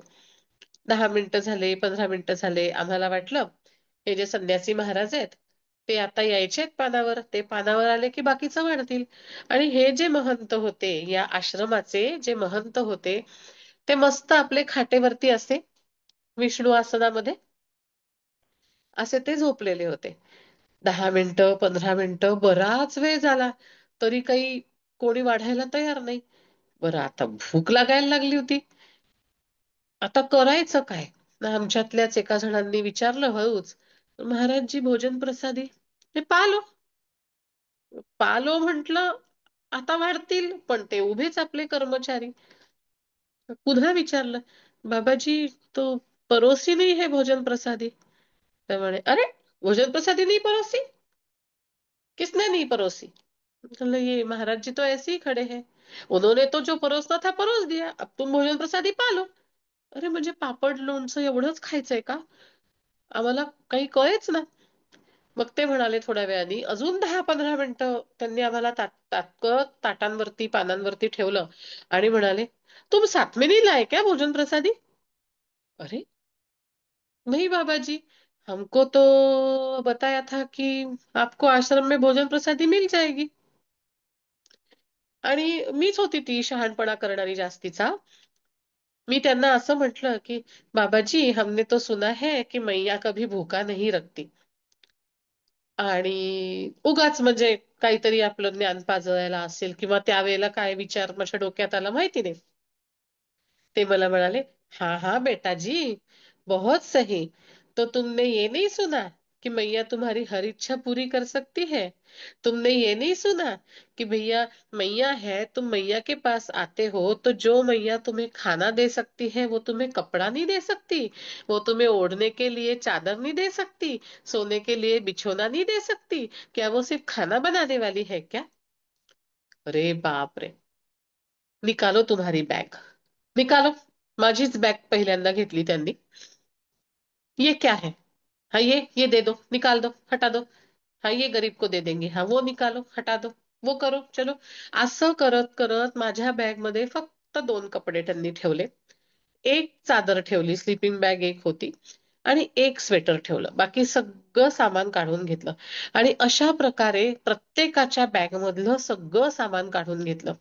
B: 10 मिनिटं झाले, 15 मिनिटं झाले. आम्हाला वाटलं हे जे संन्यासी महाराज आहेत, ते आता यायचे आहेत पानावर. ते पानावर आले की बाकीचं वाढतील. आणि हे जे महंत होते, या आश्रमाचे जे महंत होते, ते मस्त आपले खाटेवरती असे विष्णू आसनामध्ये असे ते झोपलेले होते. 10 मिनिटं, 15 मिनिटं, बराच वेळ झाला. तरी काही कोणी वाढायला तयार नाही. बरं, आता भूक लागायला लागली होती. आता करायचं काय? आमच्यातल्याच एका जणांनी विचारलं हळूच, महाराजजी भोजन प्रसादी. ते पालो. पालो म्हटलं, आता वाढतील, पण ते उभेच आपले कर्मचारी. पुन्हा विचारलं, बाबाजी, तो परोसी नहीं है भोजन प्रसादी? तर म्हणे, अरे, भोजन प्रसादी नहीं परोसी? किसने नहीं परोसी? मतलब ये महाराज जी तो ऐसे ही खड़े हैं, उन्होंने तो जो परोसना था परोस दिया, अब तुम भोजन प्रसादी पालो. अरे, म्हणजे पापड लोणचं एवढंच खायचंय का? आम्हाला काही कळेच ना. मग ते म्हणाले थोड्या वेळाने, अजून 10-15 मिनिटं त्यांनी आम्हाला ताटकळत ताटांवरती पानांवरती ठेवलं आणि म्हणाले, तुम साथ में नहीं लाए क्या भोजन प्रसादी? अरे, नहीं बाबा जी, हमको तो बताया था कि आपको आश्रम में भोजन प्रसादी मिल जाएगी. आणि मीच होती ती शहाणपणा करणारी जास्तीचा. मी त्यांना असं म्हटलं की, बाबाजी, हमने तो सुना है कि मैया कभी भूखा नहीं रखती. आणि उगाच म्हणजे काहीतरी आपलं ज्ञान पाजळायला असेल किंवा त्यावेळेला काय विचार माझ्या डोक्यात आला माहिती नाही. ते मला म्हणाले, हाँ हाँ बेटा जी, बहुत सही. तो तुमने ये नहीं सुना कि मैया तुम्हारी हर इच्छा पूरी कर सकती है? तुमने ये नहीं सुना कि भैया, मैया है, तुम मैया के पास आते हो तो जो मैया तुम्हें खाना दे सकती है वो तुम्हें कपड़ा नहीं दे सकती, वो तुम्हें ओढ़ने के लिए चादर नहीं दे सकती, सोने के लिए बिछोना नहीं दे सकती, क्या वो सिर्फ खाना बनाने वाली है क्या? अरे बाप रे, निकालो तुम्हारी बॅग, निकालो. माझीच बॅग पहिल्यांदा घेतली त्यांनी. ये क्या है? हाँ, ये दे दो, निकाल दो, हटा दो. हाँ, ये गरीब को दे देंगे. हाँ, वो निकालो, हटा दो, वो करो, चलो. असं करत करत माझ्या बॅग मध्ये फक्त 2 कपडे त्यांनी ठेवले. एक चादर ठेवली, स्लीपिंग बॅग एक होती, आणि एक स्वेटर ठेवलं. बाकी सगळं सामान काढून घेतलं. आणि अशा प्रकारे प्रत्येकाच्या बॅग मधलं सगळं सामान काढून घेतलं.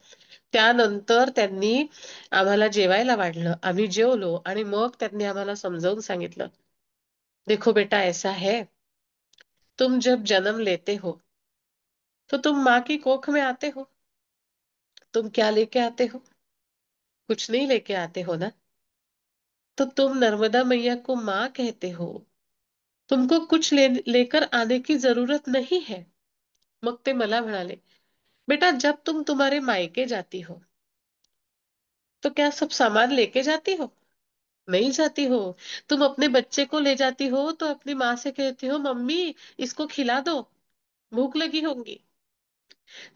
B: त्यानंतर त्यांनी आम्हाला जेवायला वाढलं. आम्ही जेवलो आणि मग त्यांनी आम्हाला समजावून सांगितलं, देखो बेटा, ऐसा है, तुम जब जन्म लेते हो तो तुम माँ की कोख में आते हो. तुम क्या लेके आते हो? कुछ नहीं लेके आते हो ना. तो तुम नर्मदा मैया को माँ कहते हो. तुमको कुछ लेकर आने की जरूरत नहीं है. मग ते मला म्हणाले, बेटा, जब तुम तुम्हारे मायके जाती हो तो क्या सब सामान लेके जाती हो? नहीं जाती हो. तुम अपने बच्चे को ले जाती हो तो अपनी माँ से कहती हो, मम्मी, इसको खिला दो, भूख लगी होंगी.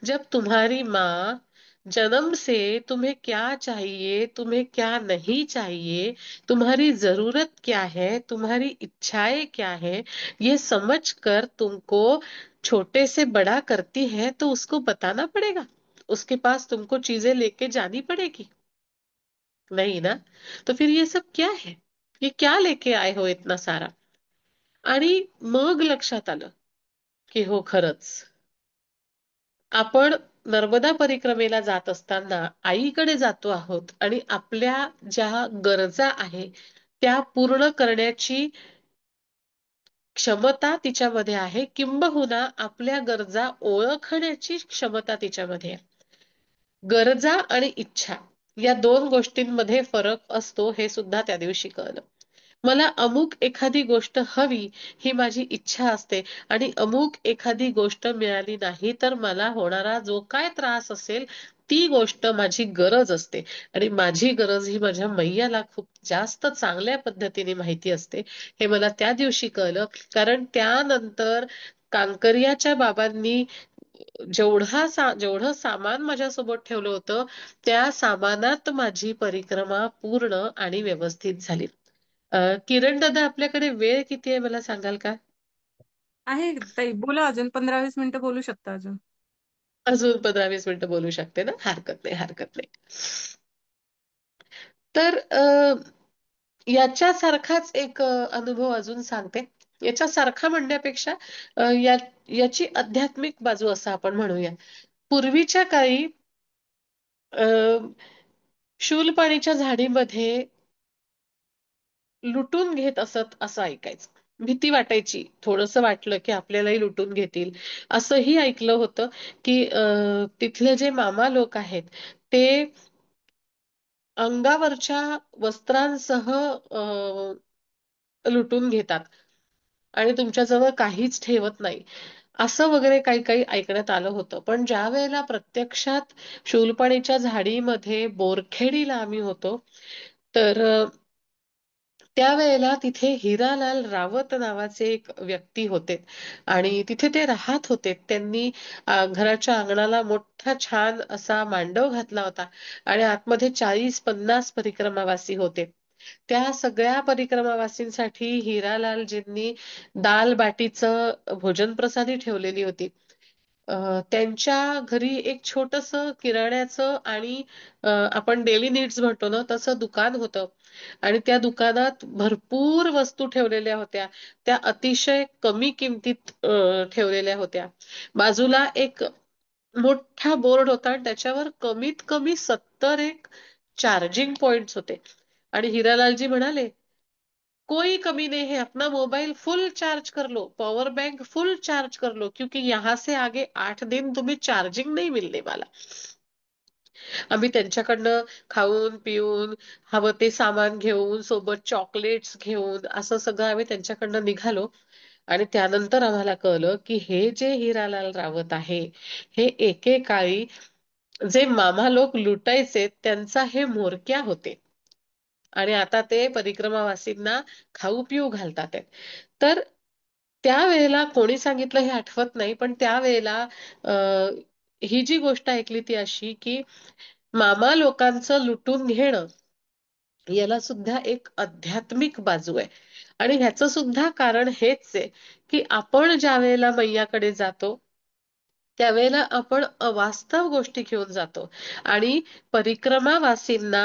B: जब तुम्हारी माँ जन्म से तुम्हें क्या चाहिए, तुम्हें क्या नहीं चाहिए, तुम्हारी जरूरत क्या है, तुम्हारी इच्छाएं क्या है, ये समझ कर तुमको छोटे से बड़ा करती है तो उसको बताना पड़ेगा. उसके पास तुमको चीजें लेके जानी पड़ेगी. नहीं ना. तो फिर ये सब क्या है? ये क्या लेके आए हो इतना सारा? आणि मग लक्षात आलं की हो, खरंच आपण नर्मदा परिक्रमेला जात असताना आईकडे जातो आहोत आणि आपल्या ज्या गरजा आहे त्या पूर्ण करण्याची क्षमता तिच्यामध्ये आहे, किंबहुना आपल्या गरजा ओळखण्याची क्षमता तिच्यामध्ये आहे. गरजा आणि इच्छा या 2 गोष्टींमध्ये फरक असतो हे सुद्धा त्या दिवशी कळलं. मला अमुक एखादी गोष्ट हवी ही माझी इच्छा असते, आणि अमुक एखादी गोष्ट मिळाली नाही तर मला होणारा जो काय त्रास असेल ती गोष्ट माझी गरज असते. आणि माझी गरज ही माझ्या मैयाला खूप जास्त चांगल्या पद्धतीने माहिती असते हे मला त्या दिवशी कळलं. कारण त्यानंतर कांकरियाच्या बाबांनी जेवढं सामान माझ्यासोबत ठेवलं होतं त्या सामानात माझी परिक्रमा पूर्ण आणि व्यवस्थित झाली. किरण दादा, आपल्याकडे वेळ किती आहे मला सांगाल का?
A: आहे ताई, बोला, अजून 15-20 मिनिटं बोलू शकता अजून.
B: अजून 15-20 मिनिटं बोलू शकते ना? हरकत नाही, हरकत नाही. तर याच्यासारखाच एक अनुभव अजून सांगते. याच्यासारखा म्हणण्यापेक्षा याची आध्यात्मिक बाजू असं आपण म्हणूया. पूर्वीच्या काळी अ, शूलपाणीच्या झाडीमध्ये लुटून घेत असत असं ऐकायचं. भीती वाटायची. थोडंसं वाटलं की आपल्यालाही लुटून घेतील. असंही ऐकलं होतं की तिथले जे मामा लोक आहेत ते अंगावरच्या वस्त्रांसह लुटून घेतात आणि तुमच्याजवळ काहीच ठेवत नाही. असं वगैरे काही काही ऐकण्यात आलं होतं. पण ज्या वेळेला प्रत्यक्षात शूलपाणीच्या झाडीमध्ये बोरखेडीला आम्ही होतो, तर त्यावेळेला तिथे हिरालाल रावत नावाचे एक व्यक्ती होते आणि तिथे ते राहत होते. त्यांनी घराच्या अंगणाला मोठा छान असा मांडव घातला होता आणि आतमध्ये 40-50 परिक्रमावासी होते. त्या सगळ्या परिक्रमावासींसाठी हिरालालजींनी दाल बाटीचं भोजन प्रसादी ठेवलेली होती. त्यांच्या घरी एक छोटंसं किराण्याचं आणि आपण डेली नीड्स म्हणतो ना तसं दुकान होतं आणि त्या दुकानात भरपूर वस्तू ठेवलेल्या होत्या. त्या अतिशय कमी किमतीत ठेवलेल्या होत्या. बाजूला एक मोठा बोर्ड होता आणि त्याच्यावर कमीत कमी 70 एक चार्जिंग पॉइंट्स होते. आणि हिरालालजी म्हणाले, कोई कमी नहीं है, अपना मोबाइल फुल चार्ज कर लो, पावर बैंक फुल चार्ज कर लो, क्योंकि यहाँ से आगे 8 दिन तुम्हें चार्जिंग नहीं मिलने वाला. आम्ही त्यांच्याकडनं खाऊन पिऊन हवं ते सामान घेऊन सोबत चॉकलेट्स घेऊन असं सगळं आम्ही त्यांच्याकडनं निघालो. आणि त्यानंतर आम्हाला कळलं की हे जे हिरालाल रावत आहे, हे एकेकाळी जे मामा लोक लुटायचे त्यांचा हे म्होरक्या होते. आणि आता ते परिक्रमावासींना खाऊ पिऊ घालतात आहेत. तर त्यावेळेला कोणी सांगितलं हे आठवत नाही, पण त्यावेळेला अ, ही जी गोष्ट ऐकली ती अशी की मामा लोकांचं लुटून घेणं याला सुद्धा एक आध्यात्मिक बाजू आहे. आणि ह्याचं सुद्धा कारण हेच आहे की आपण ज्या वेळेला मैयाकडे जातो त्यावेळेला आपण अवास्तव गोष्टी घेऊन जातो. आणि परिक्रमावासींना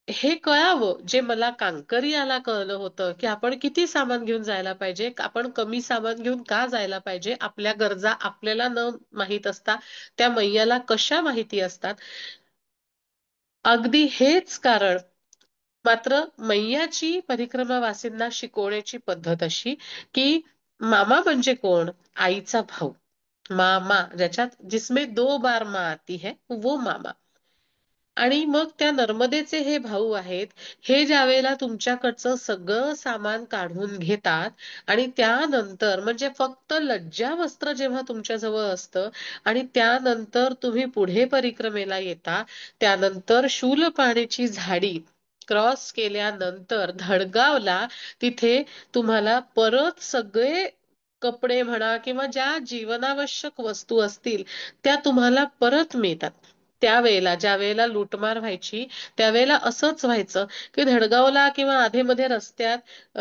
B: हे कळावं, जे मला कांकरियाला कळलं होतं, की आपण किती सामान घेऊन जायला पाहिजे, आपण कमी सामान घेऊन का जायला पाहिजे, आपल्या गरजा आपल्याला न माहीत असता त्या मैयाला कशा माहिती असतात. अगदी हेच कारण. मात्र मैयाची परिक्रमावासींना शिकवण्याची पद्धत अशी, की मामा म्हणजे कोण? आईचा भाऊ. मामा, ज्याच्यात जिसमें 2 बार माँ आती है, वो मामा. आणि मग त्या नर्मदेचे हे भाऊ आहेत, हे ज्यावेळेला तुमच्याकडचं सगळं सामान काढून घेतात आणि त्यानंतर म्हणजे फक्त लज्जा वस्त्र जेव्हा तुमच्याजवळ असतं आणि त्यानंतर तुम्ही पुढे परिक्रमेला येता, त्यानंतर शूलपाणीची झाडी क्रॉस केल्यानंतर धडगावला तिथे तुम्हाला परत सगळे कपडे म्हणा किंवा ज्या जीवनावश्यक वस्तू असतील त्या तुम्हाला परत मिळतात. त्यावेळेला ज्या वेळेला लूटमार व्हायची त्यावेळेला असंच व्हायचं की धडगावला किंवा आधेमध्ये रस्त्यात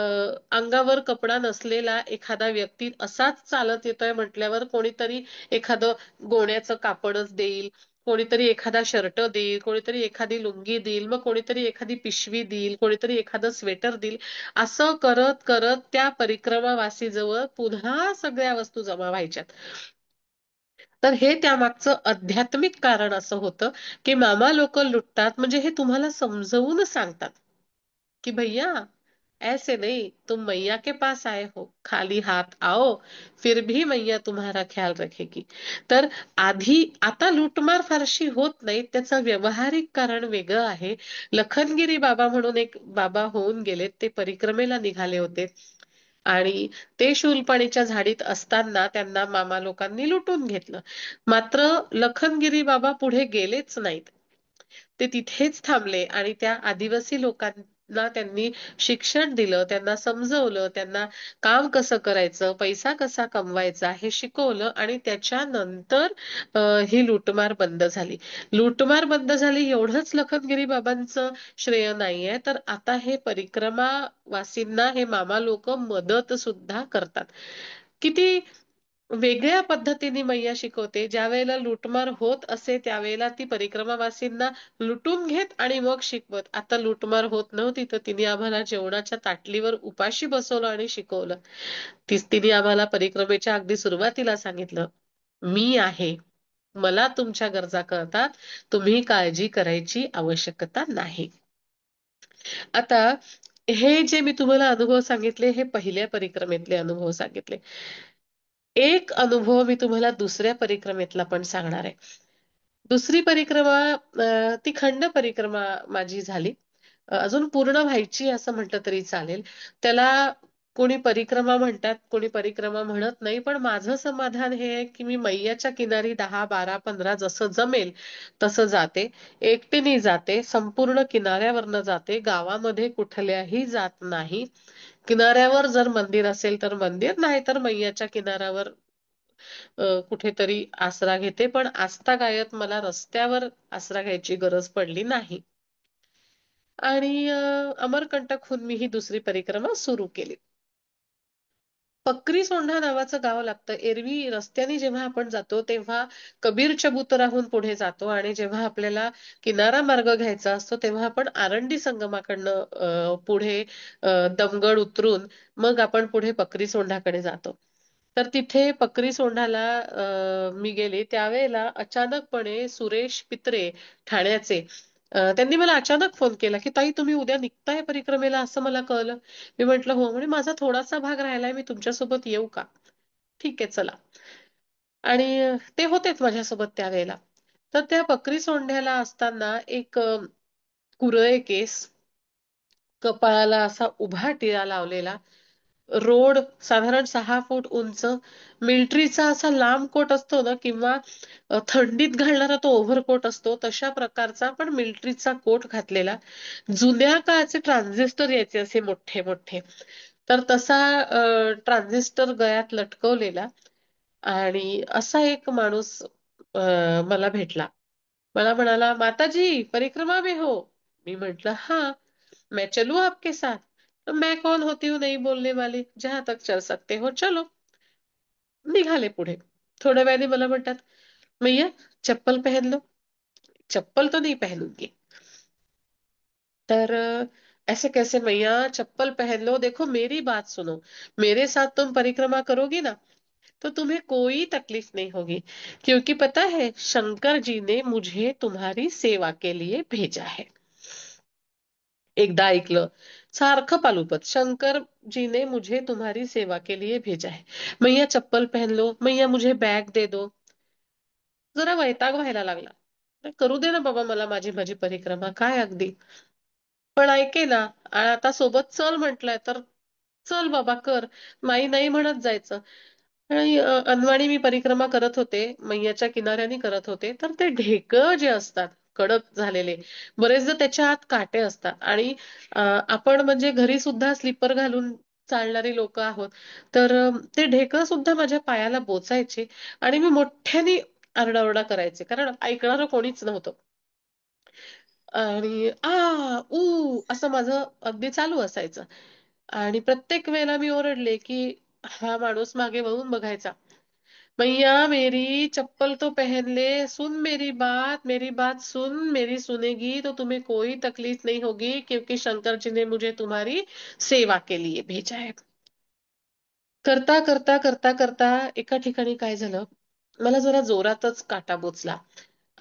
B: अंगावर कपडा नसलेला एखादा व्यक्ती असाच चालत येतोय म्हटल्यावर कोणीतरी एखादं गोण्याचं कापडच देईल, कोणीतरी एखादा शर्ट देईल, कोणीतरी एखादी लुंगी देईल, मग कोणीतरी एखादी पिशवी देईल, कोणीतरी एखादं स्वेटर देईल. असं करत करत त्या परिक्रमावासीजवळ पुन्हा सगळ्या वस्तू जमा व्हायच्यात. तर हे त्यामागचं आध्यात्मिक कारण असं होतं की मामा लोक लुटतात म्हणजे हे तुम्हाला समजवून सांगतात की भैया ऐसे नहीं, तुम मैया के पास आए हो, खाली हाथ आओ, फिर भी मैया तुम्हारा ख्याल रखेगी. तर आधी आता लूटमार फारशी होत नाही, त्याचं व्यावहारिक कारण वेगळं आहे. लखनगिरी बाबा म्हणून एक बाबा होऊन गेलेत, ते परिक्रमेला निघाले होते आणि ते शूलपाणीच्या झाडीत असताना त्यांना मामा लोकांनी लुटून घेतलं. मात्र लखनगिरी बाबा पुढे गेलेच नाहीत. ते तिथेच थांबले आणि त्या आदिवासी लोकांना त्यांनी शिक्षण दिलं, त्यांना समजवलं, त्यांना काम कसं करायचं, पैसा कसा कमवायचा हे शिकवलं आणि त्याच्यानंतर ही लूटमार बंद झाली. लूटमार बंद झाली एवढंच लखनगिरी बाबांचं श्रेय नाहीये, तर आता हे परिक्रमावासींना हे मामा लोक मदत सुद्धा करतात. किती वेगळ्या पद्धतीने मैया शिकवते. ज्या वेळेला लूटमार होत असे त्यावेळेला ती परिक्रमावासींना लुटून घेत आणि मग शिकवत. आता लूटमार होत नव्हती तर तिने आम्हाला जेवणाच्या ताटलीवर उपाशी बसवलं आणि शिकवलं. तिने आम्हाला परिक्रमेच्या अगदी सुरुवातीला सांगितलं, मी आहे, मला तुमच्या गरजा कळतात, तुम्ही काळजी करायची आवश्यकता नाही. आता हे जे मी तुम्हाला अनुभव सांगितले हे पहिल्या परिक्रमेतले अनुभव सांगितले. एक अनुभव मी तुम्हाला दुसऱ्या परिक्रमेतला पण सांगणार आहे. दुसरी परिक्रमा ती खंड परिक्रमा माझी झाली. अजून पूर्ण व्हायची असं म्हटलं तरी चालेल. त्याला कोणी परिक्रमा म्हणतात, कोणी परिक्रमा म्हणत नाही. पण माझं समाधान हे आहे, की मी मैयाच्या किनारी 10, 12, 15 जसं जमेल तसं जाते. एकटीने जाते, संपूर्ण किनाऱ्यावरनं जाते, गावामध्ये कुठल्याही जात नाही. किनाऱ्यावर जर मंदिर असेल तर मंदिर, नाही तर मैयाच्या किनाऱ्यावर कुठेतरी आसरा घेते. पण आजतागायत मला रस्त्यावर आसरा घ्यायची गरज पडली नाही. आणि अमरकंटकहून मी ही दुसरी परिक्रमा सुरू केली. पक्री सोंढा नावाचं गाव लागतं. एरवी रस्त्याने जेव्हा आपण जातो तेव्हा कबीर चबुतराहून पुढे जातो आणि जेव्हा आपल्याला किनारा मार्ग घ्यायचा असतो तेव्हा आपण आरंडी संगमाकडनं पुढे दमगड उतरून मग आपण पुढे पक्री सोंढाकडे जातो. तर तिथे पक्री सोंढाला मी गेले त्यावेळेला अचानकपणे सुरेश पित्रे ठाण्याचे त्यांनी मला अचानक फोन केला की ताई तुम्ही उद्या निघताय परिक्रमेला असं मला कळलं. मी म्हंटल हो. म्हणे माझा थोडासा भाग राहिलाय मी तुमच्यासोबत येऊ का? ठीक आहे चला. आणि ते होतेच माझ्यासोबत त्यावेळेला. तर त्या बकरी सोंढ्याला असताना एक कुरळे केस, कपाळाला असा उभा टिळा लावलेला, रोड साधारण 6 फूट उंच, मिलिटरीचा असा लांब कोट असतो ना किंवा थंडीत घालणारा तो ओव्हरकोट असतो तशा प्रकारचा पण मिलिटरीचा कोट घातलेला. जुन्या काळाचे ट्रान्झिस्टर यायचे असे मोठे मोठे. तर तसा ट्रान्झिस्टर गळ्यात लटकवलेला आणि असा एक माणूस मला भेटला. मला म्हणाला, "माताजी, परिक्रमा में हो?" मी म्हंटल, "हाँ, मैं चलूं आपके साथ?" तो मैं कौन होती हूँ नहीं बोलने वाली, जहां तक चल सकते हो चलो. निघाले पुढे. थोड्या वेळाने मला म्हणतात, "मैया, चप्पल पहन लो." चप्पल तो नहीं पहनूंगी. तर ऐसे कैसे मैया, चप्पल पहन लो. देखो मेरी बात सुनो, मेरे साथ तुम परिक्रमा करोगी ना तो तुम्हें कोई तकलीफ नहीं होगी. क्योंकि पता है शंकर जी ने मुझे तुम्हारी सेवा के लिए भेजा है. एकदा ऐकलं सारखं पालुपत, शंकर जी ने मुझे तुम्हारी सेवा के लिए भेजा है. मैया चप्पल पहन लो, मैया मुझे बैग दे दो. जरा वैताग व्हायला लागला. करू दे ना बाबा मला माझी माझी परिक्रमा, काय अगदी. पण ऐके ना, आता सोबत चल म्हटलंय तर चल बाबा कर. माई नाही म्हणत जायचं. आणि अनवाणी मी परिक्रमा करत होते, मैयाच्या किनाऱ्याने करत होते. तर ते ढेकळं जे असतात कडक झालेले, बरेचदा त्याच्या आत काटे असतात. आणि आपण म्हणजे घरी सुद्धा स्लीपर घालून चालणारी लोक आहोत. तर ते ढेकळं सुद्धा माझ्या पायाला बोचायचे आणि मी मोठ्याने आरडाओरडा करायचे कारण ऐकणारं कोणीच नव्हतं. आणि असं माझं अगदी चालू असायचं. आणि प्रत्येक वेळेला मी ओरडले की हा माणूस मागे वळून बघायचा. मैया मेरी चप्पल तो पहन ले, सुन मेरी बात सुन, मेरी सुनेगी तो तुम्हें कोई तकलीफ नहीं होगी क्योंकि शंकर जी ने मुझे तुम्हारी सेवा के लिए भेजा है. करता करता करता करता एका ठिकाणी काय झालं, मला जरा जोरातच काटा बोचला.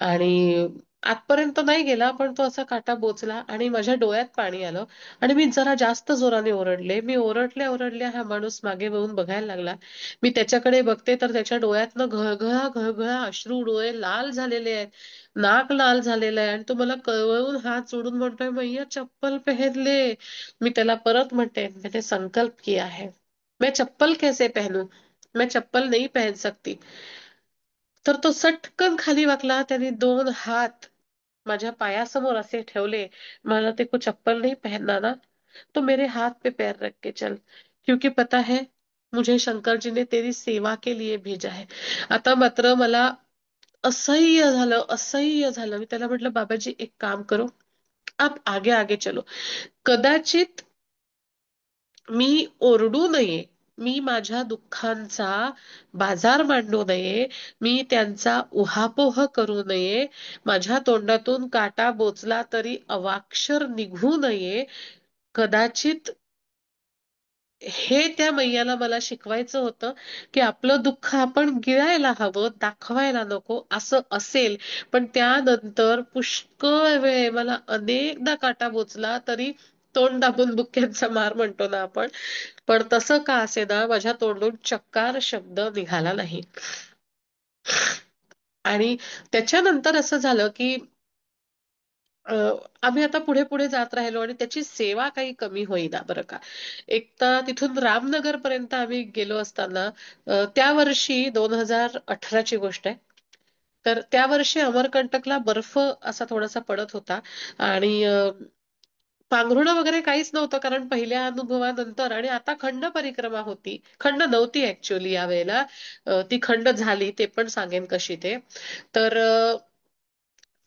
B: आणि आतपर्यंत नाही गेला पण तो असा काटा बोचला आणि माझ्या डोळ्यात पाणी आलं आणि मी जरा जास्त जोराने ओरडले. मी ओरडल्या ओरडल्या हा माणूस मागे वळून बघायला लागला. मी त्याच्याकडे बघते तर त्याच्या डोळ्यातनं घळघळा घळघळा अश्रू, डोळे लाल झालेले आहेत, नाक लाल झालेलं आहे आणि तो मला कळवळून हात जोडून म्हणतोय, "मैया चप्पल पहन ले." मी त्याला परत म्हणते, "मैंने संकल्प किया है. मैं चप्पल कैसे पहनूं? मैं चप्पल नहीं पहन सकती." तर तो सटकन खाली वाकला. त्याने 2 हात माझ्या पायासमोर असे ठेवले. मला ते को चप्पल नहीं पहनना ना, तो मेरे हाथ पे पैर रख के चल, क्योंकि पता है मुझे शंकर जी ने तेरी सेवा के लिए भेजा है. आता मात्र मला असह्य झालं, असह्य झालं. मी त्याला म्हटलं, बाबाजी एक काम करो, आप आगे आगे चलो. कदाचित मी ओरडू नये, मी माझ्या दुःखांचा बाजार मांडू नये, मी त्यांचा उहापोह करू नये, माझ्या तोंडातून काटा बोचला तरी अवाक्षर निघू नये. कदाचित हे त्या मैयाला मला शिकवायचं होतं, की आपलं दुःख आपण गिळायला हवं, दाखवायला नको असं असेल. पण त्यानंतर पुष्कळ वेळ मला अनेकदा काटा बोचला तरी तोंड दाबून बुक्क्यांचा मार म्हणतो ना आपण, पण तसं का असेना माझ्या तोंडून चक्कार शब्द निघाला नाही. आणि त्याच्यानंतर असं झालं, की अ, आम्ही आता पुढे पुढे जात राहिलो आणि त्याची सेवा काही कमी होईना बरं का. एक तर तिथून रामनगर पर्यंत आम्ही गेलो असताना त्या वर्षी 2018 ची गोष्ट आहे. तर त्या वर्षी अमरकंटकला बर्फ असा थोडासा पडत होता आणि पांघरुणं वगैरे काहीच नव्हतं कारण पहिल्या अनुभवानंतर आणि आता खंड परिक्रमा होती. खंड नव्हती ऍक्च्युअली यावेळेला. ती खंड झाली ते पण सांगेन कशी ते. तर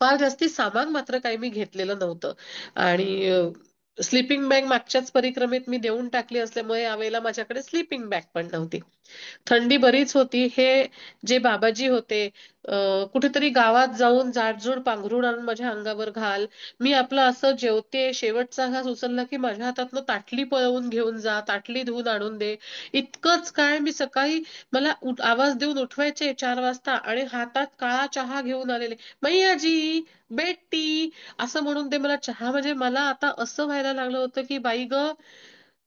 B: फार जास्ती सामान मात्र काही मी घेतलेलं नव्हतं आणि स्लीपिंग बॅग मागच्याच परिक्रमेत मी देऊन टाकली असल्यामुळे यावेळेला माझ्याकडे स्लीपिंग बॅग पण नव्हती. थंडी बरीच होती. हे जे बाबाजी होते कुठेतरी गावात जाऊन जाडजूड पांघरूण आणून माझ्या अंगावर घाल. मी आपलं असं जेवते शेवटचा घास उचलला की माझ्या हातातनं ताटली पळवून घेऊन जा, ताटली धुवून आणून दे. इतकंच काय मी सकाळी मला आवाज देऊन उठवायचे 4 वाजता आणि हातात काळा चहा घेऊन आलेले. मैयाजी, बेटी असं म्हणून ते मला चहा म्हणजे मला आता असं व्हायला लागलं होतं की बाई ग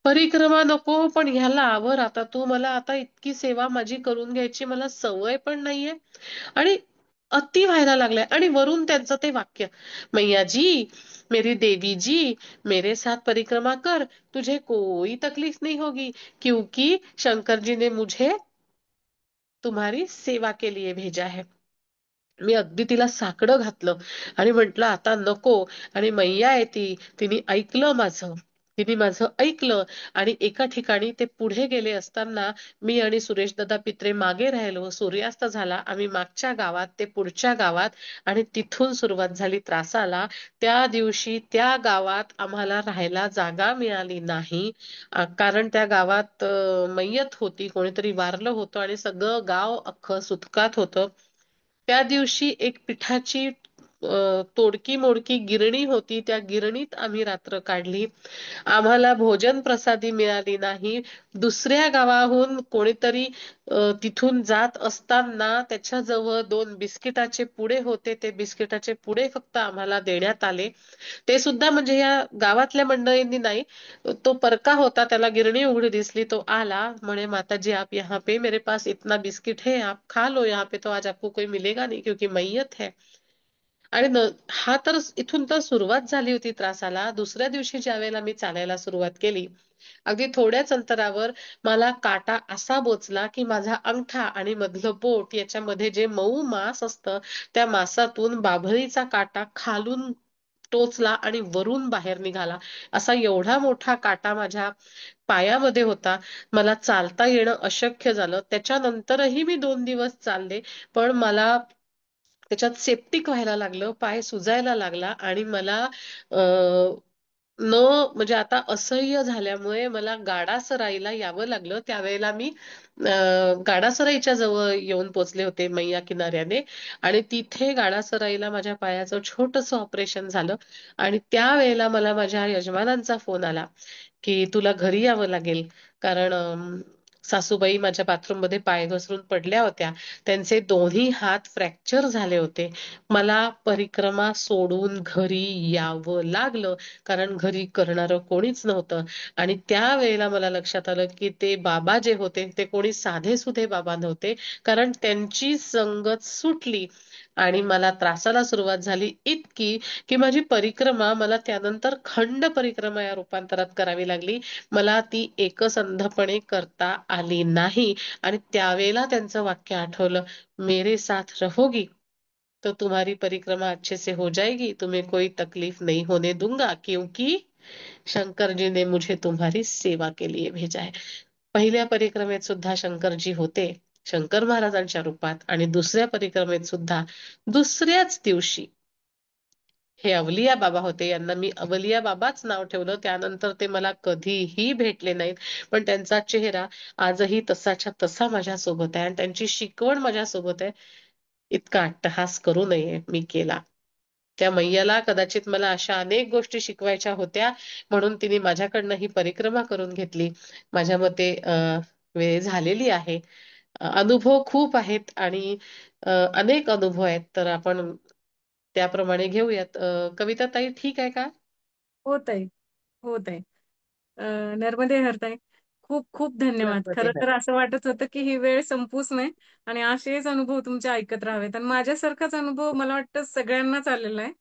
B: परिक्रमा नको पण ह्याला आवर आता तू मला आता इतकी सेवा माझी करून घ्यायची मला सवय पण नाहीये आणि अति व्हायला लागलाय आणि वरून त्यांचं ते वाक्य मैया जी मेरी देवी जी मेरे साथ परिक्रमा कर तुझे कोई तकलीफ नहीं होगी क्योंकि शंकर जी ने मुझे तुम्हारी सेवा के लिए भेजा है. मी अगदी तिला साकडं घातलं आणि म्हटलं आता नको आणि मैया आहे ती तिने ऐकलं माझं. तिने माझं ऐकलं आणि एका ठिकाणी ते पुढे गेले असताना मी आणि सुरेश दादा पित्रे मागे राहिलो. सूर्यास्त झाला. आम्ही मागच्या गावात ते पुढच्या गावात आणि तिथून सुरुवात झाली त्रासाला. त्या दिवशी त्या गावात आम्हाला राहायला जागा मिळाली नाही. कारण त्या गावात मय्यत होती, कोणीतरी वारलं होतं आणि सगळं गाव अख्खं सुतकात होतं. त्या दिवशी एक पिठाची तोडकी मोडकी गिरणी होती. त्या गिरणीत आम्ही रात्र काढली. आम्हाला भोजन प्रसादी मिळाली नाही. दुसऱ्या गावाहून कोणीतरी तिथून जात असताना त्याच्याजवळ 2 बिस्किटाचे पुडे होते. ते बिस्किटाचे पुडे फक्त आम्हाला देण्यात आले. ते सुद्धा म्हणजे या गावातल्या मंडळींनी नाही. तो परका होता त्याला गिरणी उघडी दिसली तो आला म्हणे माताजी आप यहाँ पे मेरे पास इतना बिस्किट है आप खा लो यहाँ पे तो आज आपको कोई मिलेगा नहीं क्योंकि मैयत है. आणि हा तर इथून तर सुरुवात झाली होती त्रासाला. दुसऱ्या दिवशी ज्या वेळेला मी चालायला सुरुवात केली अगदी थोड्याच अंतरावर मला काटा असा बोचला की माझा अंगठा आणि मधलं बोट याच्यामध्ये जे मऊ मांस असतं त्या मांसातून बाभळीचा काटा खालून टोचला आणि वरून बाहेर निघाला. असा एवढा मोठा काटा माझ्या पायामध्ये होता. मला चालता येणं अशक्य झालं. त्याच्यानंतरही मी 2 दिवस चालले. पण मला त्याच्यात सेप्टिक व्हायला लागलं, पाय सुजायला लागला आणि मला अ, न म्हणजे आता असह्य झाल्यामुळे मला गाडासराईला यावं लागलं. त्यावेळेला मी गाडासराईच्या जवळ येऊन पोचले होते मैया किनाऱ्याने आणि तिथे गाडासराईला माझ्या पायाचं छोटंसं ऑपरेशन झालं आणि त्यावेळेला मला माझ्या यजमानांचा फोन आला की तुला घरी यावं लागेल कारण सासूबाई माझ्या बाथरूममध्ये पाय घसरून पडल्या होत्या. त्यांचे दोन्ही हात फ्रॅक्चर झाले होते. मला परिक्रमा सोडून घरी यावं लागलं कारण घरी करणारं कोणीच नव्हतं आणि त्यावेळेला मला लक्षात आलं की ते बाबा जे होते ते कोणी साधेसुधे बाबा नव्हते कारण त्यांची संगत सुटली आणि मला त्रासाला सुरुवात झाली इतकी की माझी परिक्रमा मला त्यानंतर खंड परिक्रमा या रूपांतरात करावी लागली. मला ती एकसंधपणे करता आली नाही आणि त्यावेळेला त्यांचं वाक्य आठवलं मेरे साथ रहोगी तो तुम्हारी परिक्रमा अच्छे से हो जाएगी तुम्हें कोई तकलीफ नहीं होने दूंगा क्योंकि शंकर जी ने मुझे तुम्हारी सेवा के लिए भेजा है. पहिल्या परिक्रमेत सुद्धा शंकरजी होते शंकर महाराजांच्या रूपात आणि दुसऱ्या परिक्रमेत सुद्धा दुसऱ्याच दिवशी हे अवलिया बाबा होते. यांना मी अवलिया बाबाच नाव ठेवलं. त्यानंतर ते मला कधीही भेटले नाहीत. पण त्यांचा चेहरा आजही तसाच्या तसा माझ्या सोबत आहे आणि त्यांची शिकवण माझ्या सोबत आहे. इतका अट्टहास करू नये मी केला. त्या मैयाला कदाचित मला अशा अनेक गोष्टी शिकवायच्या होत्या म्हणून तिने माझ्याकडनं ही परिक्रमा करून घेतली. माझ्या मते वेळ झालेली आहे. अनुभव खूप आहेत आणि अनेक अनुभव आहेत तर आपण त्याप्रमाणे घेऊयात. कविता ताई ठीक आहे का?
A: होत आहे, होत आहे. नर्मदे हरताई, खूप खूप धन्यवाद.
B: नर्मदे
A: खरं
B: हर.
A: तर असं वाटत होतं की ही वेळ संपूच नये आणि असेच अनुभव तुमचे ऐकत राहावेत आणि माझ्यासारखाच अनुभव मला वाटतं सगळ्यांनाच आलेला आहे.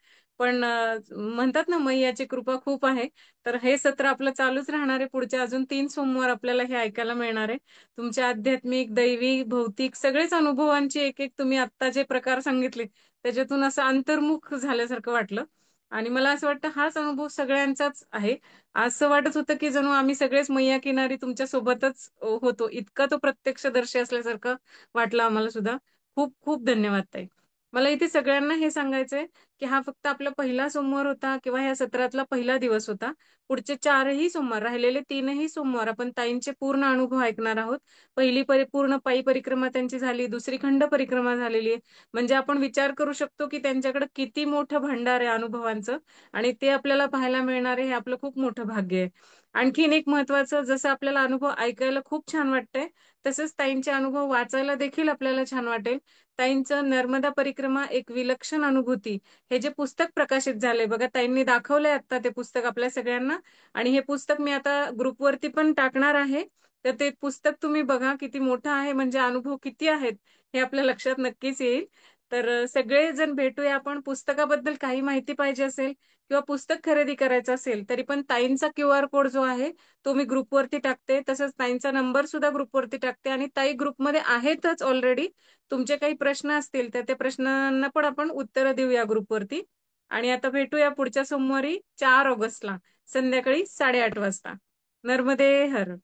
A: पण म्हणतात ना, मैयाची कृपा खूप आहे. तर हे सत्र आपलं चालूच राहणार आहे. पुढचे अजून 3 सोमवार आपल्याला हे ऐकायला मिळणार आहे. तुमच्या आध्यात्मिक, दैवी, भौतिक सगळेच अनुभवांची एक तुम्ही आत्ता जे प्रकार सांगितले, त्याच्यातून असं अंतर्मुख झाल्यासारखं वाटलं. आणि मला असं वाटतं हाच अनुभव सगळ्यांचाच आहे. असं वाटत होतं की जणू आम्ही सगळेच मैया किनारी तुमच्या सोबतच होतो. इतका तो प्रत्यक्षदर्शी असल्यासारखं वाटलं आम्हाला सुद्धा. खूप खूप धन्यवाद ताई. मला इथे सगळ्यांना हे सांगायचंय की हा फक्त आपला पहिला सोमवार होता किंवा ह्या सत्रातला पहिला दिवस होता. पुढचे 4ही सोमवार, राहिलेले 3ही सोमवार आपण ताईंचे पूर्ण अनुभव ऐकणार आहोत. पहिली पूर्ण पायी परिक्रमा त्यांची झाली, दुसरी खंड परिक्रमा झालेली आहे. म्हणजे आपण विचार करू शकतो की त्यांच्याकडे किती मोठं भांडार आहे अनुभवांचं, आणि ते आपल्याला पाहायला मिळणार आहे, हे आपलं खूप मोठं भाग्य आहे. आणखीन एक महत्वाचं, जसं आपल्याला अनुभव ऐकायला खूप छान वाटतंय, तसंच ताईंचे अनुभव वाचायला देखील आपल्याला छान वाटेल. ताईंचं नर्मदा परिक्रमा एक विलक्षण अनुभूती, हे जे पुस्तक प्रकाशित झालंय बघा, ताईंनी दाखवलंय आता ते पुस्तक आपल्या सगळ्यांना. आणि हे पुस्तक मी आता ग्रुपवरती पण टाकणार आहे. तर ते पुस्तक तुम्ही बघा, किती मोठं आहे, म्हणजे अनुभव किती आहेत हे आपल्या लक्षात नक्कीच येईल. तर सगळेजण भेटूया आपण. पुस्तकाबद्दल काही माहिती पाहिजे असेल किंवा पुस्तक खरेदी करायचं असेल तरी पण ताईंचा QR कोड जो आहे तो मी ग्रुपवरती टाकते. तसंच ताईंचा नंबर सुद्धा ग्रुपवरती टाकते, आणि ताई ग्रुपमध्ये आहेतच ऑलरेडी. तुमचे काही प्रश्न असतील तर त्या प्रश्नांना पण आपण उत्तरं देऊया ग्रुपवरती. आणि आता भेटूया पुढच्या सोमवारी 4 ऑगस्टला संध्याकाळी 8:30 वाजता. नर्मदे हर.